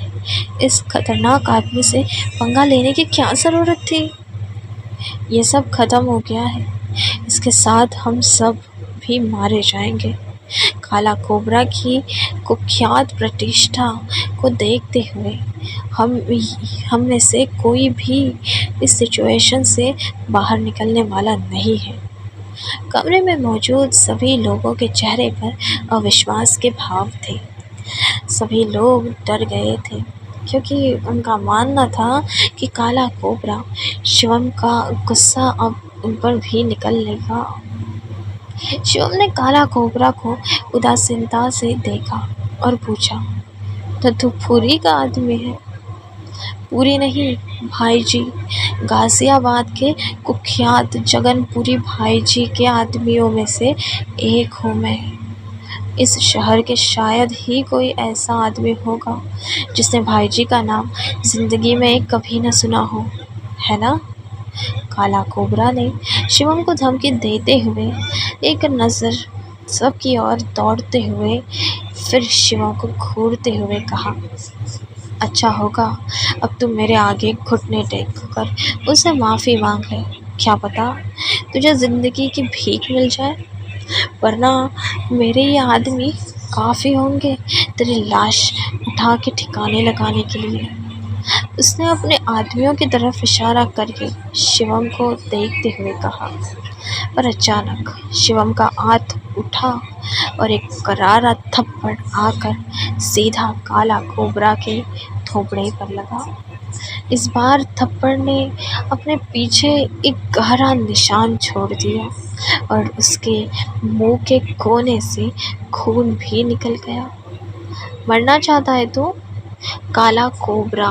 इस खतरनाक आदमी से पंगा लेने की क्या ज़रूरत थी? ये सब खत्म हो गया है, इसके साथ हम सब भी मारे जाएंगे। काला कोबरा की कुख्यात प्रतिष्ठा को देखते हुए हम में से कोई भी इस सिचुएशन से बाहर निकलने वाला नहीं है। कमरे में मौजूद सभी लोगों के चेहरे पर अविश्वास के भाव थे। सभी लोग डर गए थे क्योंकि उनका मानना था कि काला कोबरा शिवम का गुस्सा अब उन पर भी निकल लेगा। शिवम ने काला कोबरा को उदासीनता से देखा और पूछा, तो तू पूरी का आदमी है? पूरी नहीं भाई जी, गाजियाबाद के कुख्यात जगनपुरी भाई जी के आदमियों में से एक हूँ मैं। इस शहर के शायद ही कोई ऐसा आदमी होगा जिसने भाई जी का नाम जिंदगी में कभी न सुना हो, है ना? काला कोबरा ने शिवम को धमकी देते हुए एक नज़र सबकी ओर दौड़ते हुए फिर शिवम को घूरते हुए कहा, अच्छा होगा अब तुम मेरे आगे घुटने टेक कर उससे माफ़ी मांग ले। क्या पता तुझे ज़िंदगी की भीख मिल जाए, वरना मेरे ये आदमी काफ़ी होंगे तेरी लाश उठा के ठिकाने लगाने के लिए। उसने अपने आदमियों की तरफ इशारा करके शिवम को देखते हुए कहा, पर अचानक शिवम का हाथ उठा और एक करारा थप्पड़ आकर सीधा काला कोबरा के थोबड़े पर लगा। इस बार थप्पड़ ने अपने पीछे एक गहरा निशान छोड़ दिया और उसके मुंह के कोने से खून भी निकल गया। मरना चाहता है तू? काला कोबरा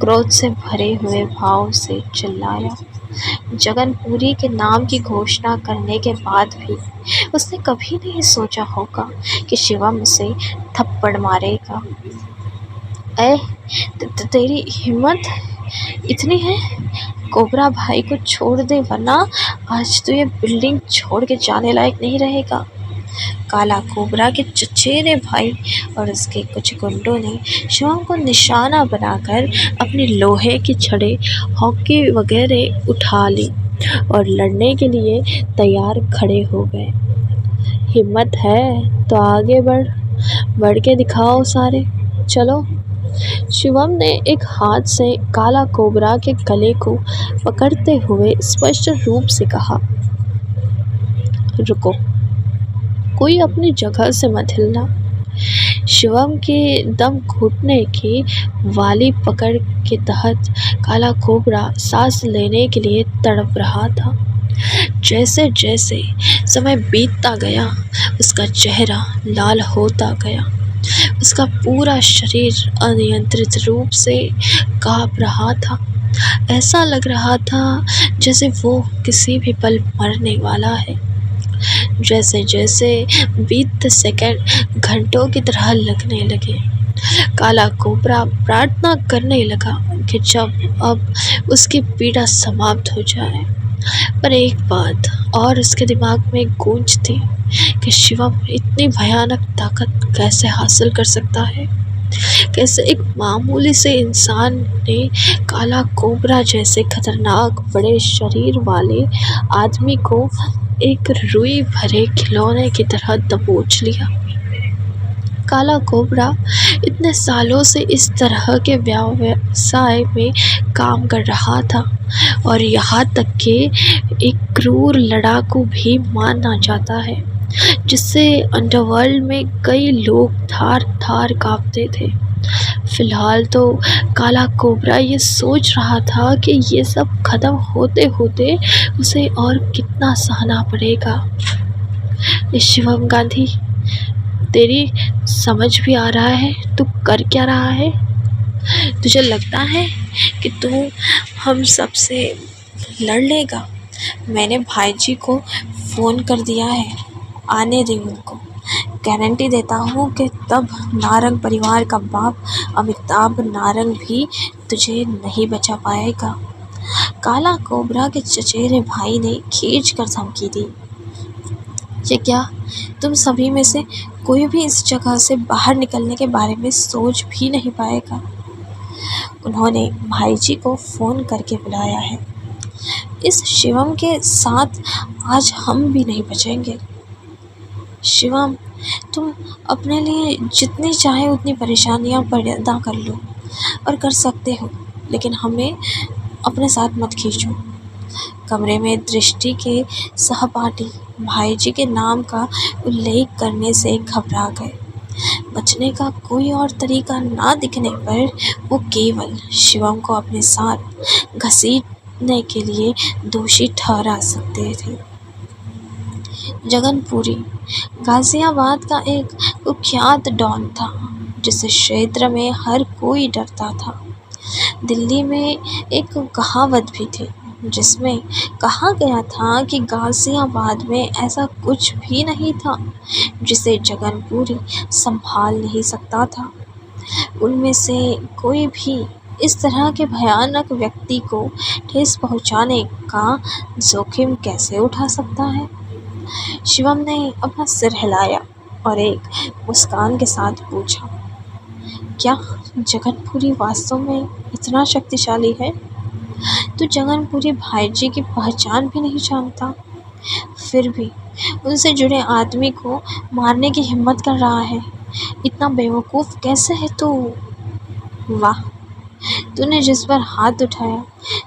क्रोध से भरे हुए भाव से चिल्लाया। जगनपुरी के नाम की घोषणा करने के बाद भी उसने कभी नहीं सोचा होगा कि शिवम उसे थप्पड़ मारेगा। तेरी हिम्मत इतनी है? कोबरा भाई को छोड़ दे, वरना आज तो ये बिल्डिंग छोड़ के जाने लायक नहीं रहेगा। काला कोबरा के चचेरे भाई और उसके कुछ गुंडों ने शिवम को निशाना बनाकर अपनी लोहे की छड़े, हॉकी वगैरह उठा ली और लड़ने के लिए तैयार खड़े हो गए। हिम्मत है तो आगे बढ़ के दिखाओ सारे, चलो। शिवम ने एक हाथ से काला कोबरा के गले को पकड़ते हुए स्पष्ट रूप से कहा, रुको, कोई अपनी जगह से मत हिलना। शिवम के दम घुटने की वाली पकड़ के तहत काला कोबरा सांस लेने के लिए तड़प रहा था। जैसे जैसे समय बीतता गया उसका चेहरा लाल होता गया, उसका पूरा शरीर अनियंत्रित रूप से कांप रहा था। ऐसा लग रहा था जैसे वो किसी भी पल मरने वाला है। जैसे जैसे बीतते सेकंड घंटों की तरह लगने लगे, काला कोबरा प्रार्थना करने लगा कि जब अब उसकी पीड़ा समाप्त हो जाए। पर एक बात और उसके दिमाग में गूंजती कि शिवम इतनी भयानक ताकत कैसे हासिल कर सकता है। कैसे एक मामूली से इंसान ने काला कोबरा जैसे खतरनाक बड़े शरीर वाले आदमी को एक रुई भरे खिलौने की तरह दबोच लिया। काला कोबरा इतने सालों से इस तरह के व्यवसाय में काम कर रहा था और यहाँ तक कि एक क्रूर लड़ाकू भी माना जाता है, जिससे अंडरवर्ल्ड में कई लोग थार थार कांपते थे। फिलहाल तो काला कोबरा ये सोच रहा था कि ये सब खत्म होते होते उसे और कितना सहना पड़ेगा। शिवम गांधी, तेरी समझ भी आ रहा है तू कर क्या रहा है? तुझे लगता है कि तू हम सब से लड़ लेगा? मैंने भाई जी को फ़ोन कर दिया है, आने दे उनको। गारंटी देता हूँ कि तब नारंग परिवार का बाप अमिताभ नारंग भी तुझे नहीं बचा पाएगा। काला कोबरा के चचेरे भाई ने खींच कर धमकी दी, ये क्या, तुम सभी में से कोई भी इस जगह से बाहर निकलने के बारे में सोच भी नहीं पाएगा। उन्होंने भाई जी को फ़ोन करके बुलाया है। इस शिवम के साथ आज हम भी नहीं बचेंगे। शिवम, तुम अपने लिए जितनी चाहे उतनी परेशानियां पैदा कर लो और कर सकते हो, लेकिन हमें अपने साथ मत खींचो। कमरे में दृष्टि के सहपाठी भाई जी के नाम का उल्लेख करने से घबरा गए। बचने का कोई और तरीका ना दिखने पर वो केवल शिवम को अपने साथ घसीटने के लिए दोषी ठहरा सकते थे। जगनपुरी गाजियाबाद का एक कुख्यात डॉन था, जिसे क्षेत्र में हर कोई डरता था। दिल्ली में एक कहावत भी थी, जिसमें कहा गया था कि गाजियाबाद में ऐसा कुछ भी नहीं था जिसे जगनपुरी संभाल नहीं सकता था। उनमें से कोई भी इस तरह के भयानक व्यक्ति को ठेस पहुंचाने का जोखिम कैसे उठा सकता है? शिवम ने अपना सिर हिलाया और एक मुस्कान के साथ पूछा, क्या जगनपुरी वास्तव में इतना शक्तिशाली है? तू जगनपुरी भाई जी की पहचान भी नहीं जानता, फिर भी उनसे जुड़े आदमी को मारने की हिम्मत कर रहा है। इतना बेवकूफ़ कैसे है तू? वाह, तूने जिस पर हाथ उठाया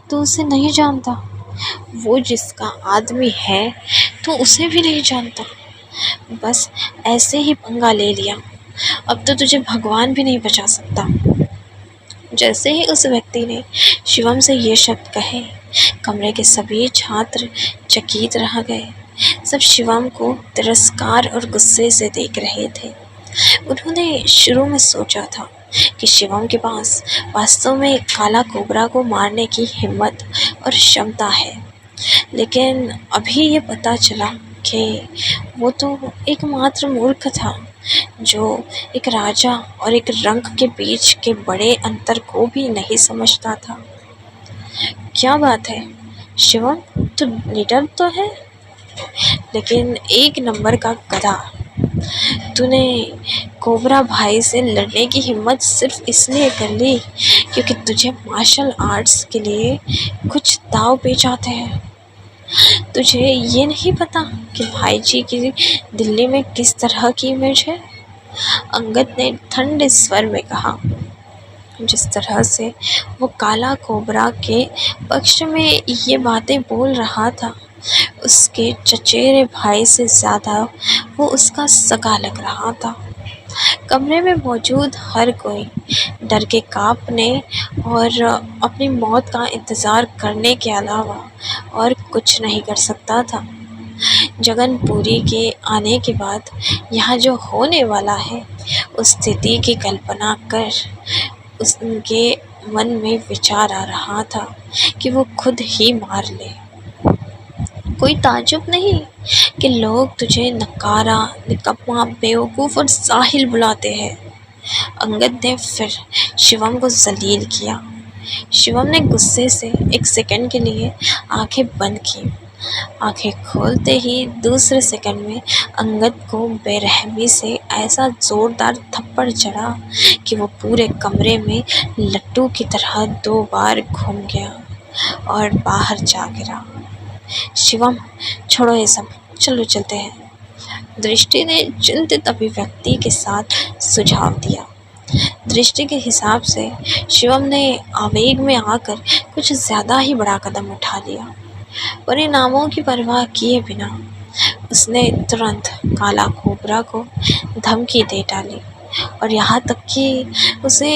तो उसे नहीं जानता। वो जिसका आदमी है तो उसे भी नहीं जानता। बस ऐसे ही पंगा ले लिया। अब तो तुझे भगवान भी नहीं बचा सकता। जैसे ही उस व्यक्ति ने शिवम से ये शब्द कहे, कमरे के सभी छात्र चकित रह गए। सब शिवम को तिरस्कार और गुस्से से देख रहे थे। उन्होंने शुरू में सोचा था कि शिवम के पास वास्तव में काला कोबरा को मारने की हिम्मत और क्षमता है, लेकिन अभी ये पता चला कि वो तो एकमात्र मूर्ख था जो एक राजा और एक रंक के बीच के बड़े अंतर को भी नहीं समझता था। क्या बात है शिवम, तू निडर तो है, लेकिन एक नंबर का गधा। तूने कोबरा भाई से लड़ने की हिम्मत सिर्फ इसलिए कर ली क्योंकि तुझे मार्शल आर्ट्स के लिए कुछ दांव पेच आते हैं। तुझे ये नहीं पता कि भाई जी की दिल्ली में किस तरह की इमेज है? अंगद ने ठंडे स्वर में कहा। जिस तरह से वो काला कोबरा के पक्ष में ये बातें बोल रहा था, उसके चचेरे भाई से ज़्यादा वो उसका सगा लग रहा था। कमरे में मौजूद हर कोई डर के कांपने और अपनी मौत का इंतज़ार करने के अलावा और कुछ नहीं कर सकता था। जगनपुरी के आने के बाद यहाँ जो होने वाला है, उस स्थिति की कल्पना कर उसके मन में विचार आ रहा था कि वो खुद ही मार ले। कोई ताज्जुब नहीं कि लोग तुझे नकारा, निकम्मा, बेवकूफ़ और साहिल बुलाते हैं। अंगद ने फिर शिवम को जलील किया। शिवम ने गुस्से से एक सेकंड के लिए आंखें बंद की। आंखें खोलते ही दूसरे सेकंड में अंगद को बेरहमी से ऐसा ज़ोरदार थप्पड़ चढ़ा कि वो पूरे कमरे में लट्टू की तरह 2 बार घूम गया और बाहर जा गिरा। शिवम, छोड़ो ये सब, चलो चलते हैं, दृष्टि ने चिंतित अभिव्यक्ति के साथ सुझाव दिया। दृष्टि के हिसाब से शिवम ने आवेग में आकर कुछ ज़्यादा ही बड़ा कदम उठा लिया। परिणामों की परवाह किए बिना उसने तुरंत काला कोबरा को धमकी दे डाली और यहाँ तक कि उसे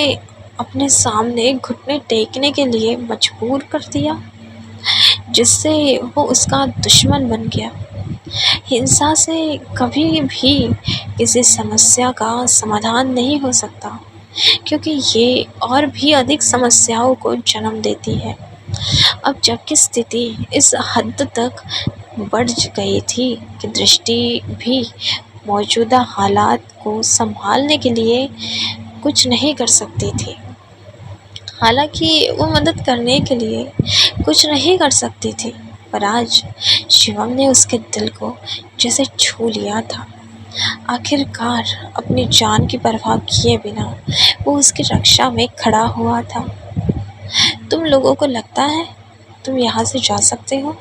अपने सामने घुटने टेकने के लिए मजबूर कर दिया, जिससे वो उसका दुश्मन बन गया। हिंसा से कभी भी किसी समस्या का समाधान नहीं हो सकता, क्योंकि ये और भी अधिक समस्याओं को जन्म देती है। अब जबकि स्थिति इस हद तक बढ़ गई थी कि दृष्टि भी मौजूदा हालात को संभालने के लिए कुछ नहीं कर सकती थी, हालांकि वो मदद करने के लिए कुछ नहीं कर सकती थी, पर आज शिवम ने उसके दिल को जैसे छू लिया था। आखिरकार अपनी जान की परवाह किए बिना वो उसकी रक्षा में खड़ा हुआ था। तुम लोगों को लगता है तुम यहाँ से जा सकते हो?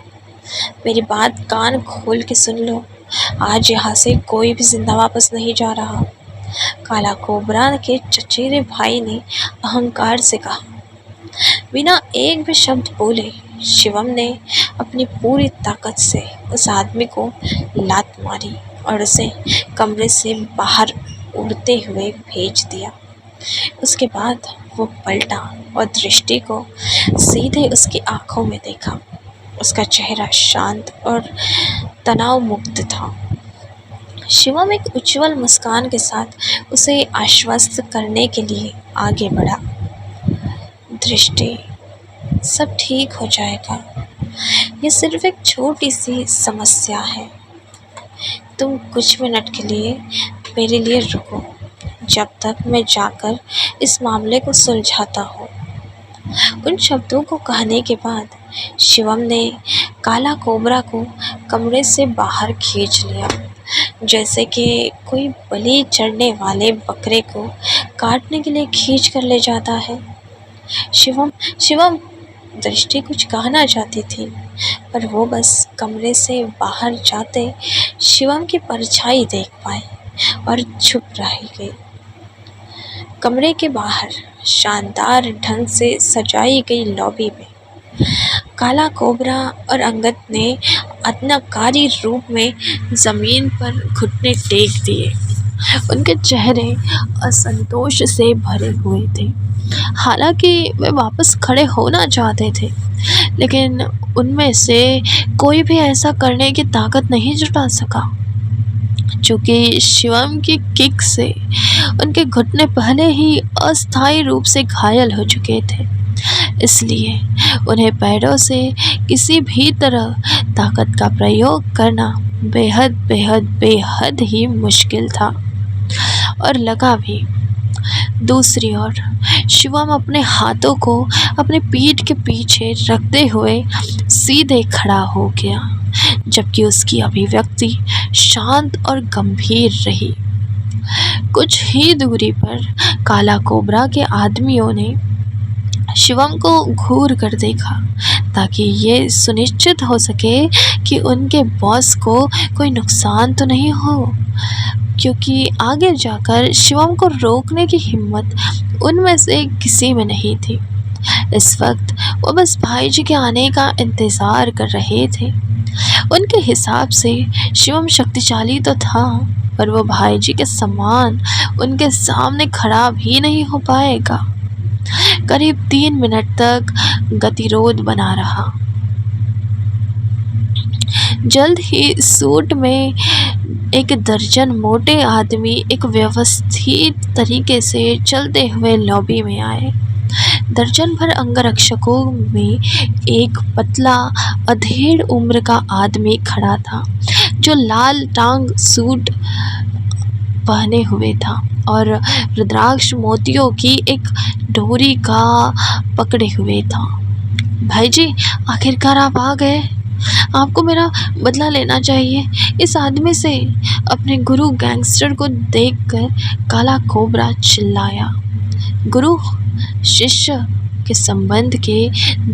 मेरी बात कान खोल के सुन लो। आज यहाँ से कोई भी जिंदा वापस नहीं जा रहा। काला कोबरा के चचेरे भाई ने अहंकार से कहा। बिना एक भी शब्द बोले शिवम ने अपनी पूरी ताकत से उस आदमी को लात मारी और उसे कमरे से बाहर उड़ते हुए भेज दिया। उसके बाद वो पलटा और दृष्टि को सीधे उसकी आंखों में देखा। उसका चेहरा शांत और तनाव मुक्त था। शिवम एक उज्जवल मुस्कान के साथ उसे आश्वस्त करने के लिए आगे बढ़ा। दृष्टि, सब ठीक हो जाएगा। ये सिर्फ एक छोटी सी समस्या है। तुम कुछ मिनट के लिए मेरे लिए रुको, जब तक मैं जाकर इस मामले को सुलझाता हूँ। उन शब्दों को कहने के बाद शिवम ने काला कोबरा को कमरे से बाहर खींच लिया, जैसे कि कोई बलि चढ़ने वाले बकरे को काटने के लिए खींच कर ले जाता है। शिवम शिवम दृष्टि कुछ कहना चाहती थी, पर वो बस कमरे से बाहर जाते शिवम की परछाई देख पाई और चुप रह गई। कमरे के बाहर शानदार ढंग से सजाई गई लॉबी में काला कोबरा और अंगद ने आज्ञाकारी रूप में जमीन पर घुटने टेक दिए। उनके चेहरे असंतोष से भरे हुए थे। हालांकि वे वापस खड़े होना चाहते थे, लेकिन उनमें से कोई भी ऐसा करने की ताकत नहीं जुटा सका, क्योंकि शिवम की किक से उनके घुटने पहले ही अस्थायी रूप से घायल हो चुके थे। इसलिए उन्हें पैरों से किसी भी तरह ताकत का प्रयोग करना बेहद बेहद बेहद ही मुश्किल था और लगा भी। दूसरी ओर शिवम अपने हाथों को अपने पीठ के पीछे रखते हुए सीधे खड़ा हो गया, जबकि उसकी अभिव्यक्ति शांत और गंभीर रही। कुछ ही दूरी पर काला कोबरा के आदमियों ने शिवम को घूर कर देखा, ताकि ये सुनिश्चित हो सके कि उनके बॉस को कोई नुकसान तो नहीं हो, क्योंकि आगे जाकर शिवम को रोकने की हिम्मत उनमें से किसी में नहीं थी। इस वक्त वो बस भाई जी के आने का इंतज़ार कर रहे थे। उनके हिसाब से शिवम शक्तिशाली तो था, पर वो भाई जी के समान उनके सामने खड़ा भी नहीं हो पाएगा। करीब 3 मिनट तक गतिरोध बना रहा। जल्द ही सूट में एक दर्जन मोटे आदमी एक व्यवस्थित तरीके से चलते हुए लॉबी में आए। दर्जन भर अंगरक्षकों में एक पतला अधेड़ उम्र का आदमी खड़ा था, जो लाल टांग सूट पहने हुए था और रुद्राक्ष मोतियों की एक डोरी का पकड़े हुए था। भाई जी, आखिरकार आप आ गए। आपको मेरा बदला लेना चाहिए इस आदमी से। अपने गुरु गैंगस्टर को देखकर काला कोबरा चिल्लाया। गुरु शिष्य के संबंध के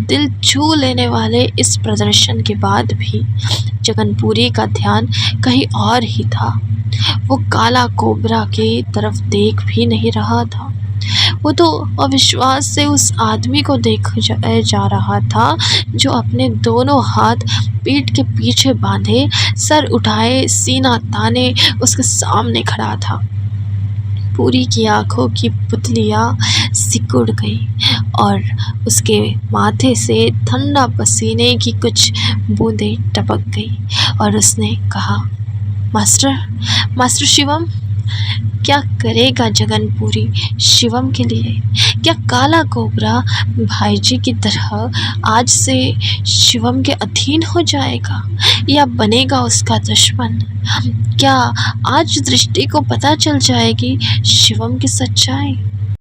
दिल छू लेने वाले इस प्रदर्शन के बाद भी जगनपुरी का ध्यान कहीं और ही था। वो काला कोबरा की तरफ देख भी नहीं रहा था। वो तो अविश्वास से उस आदमी को देख जा रहा था, जो अपने दोनों हाथ पीठ के पीछे बांधे, सर उठाए, सीना ताने उसके सामने खड़ा था। पूरी की आंखों की पुतलियाँ सिकुड़ गई और उसके माथे से ठंडा पसीने की कुछ बूंदें टपक गई और उसने कहा, मास्टर शिवम। क्या करेगा जगनपुरी शिवम के लिए? क्या काला कोबरा भाई जी की तरह आज से शिवम के अधीन हो जाएगा या बनेगा उसका दुश्मन? क्या आज दृष्टि को पता चल जाएगी शिवम की सच्चाई?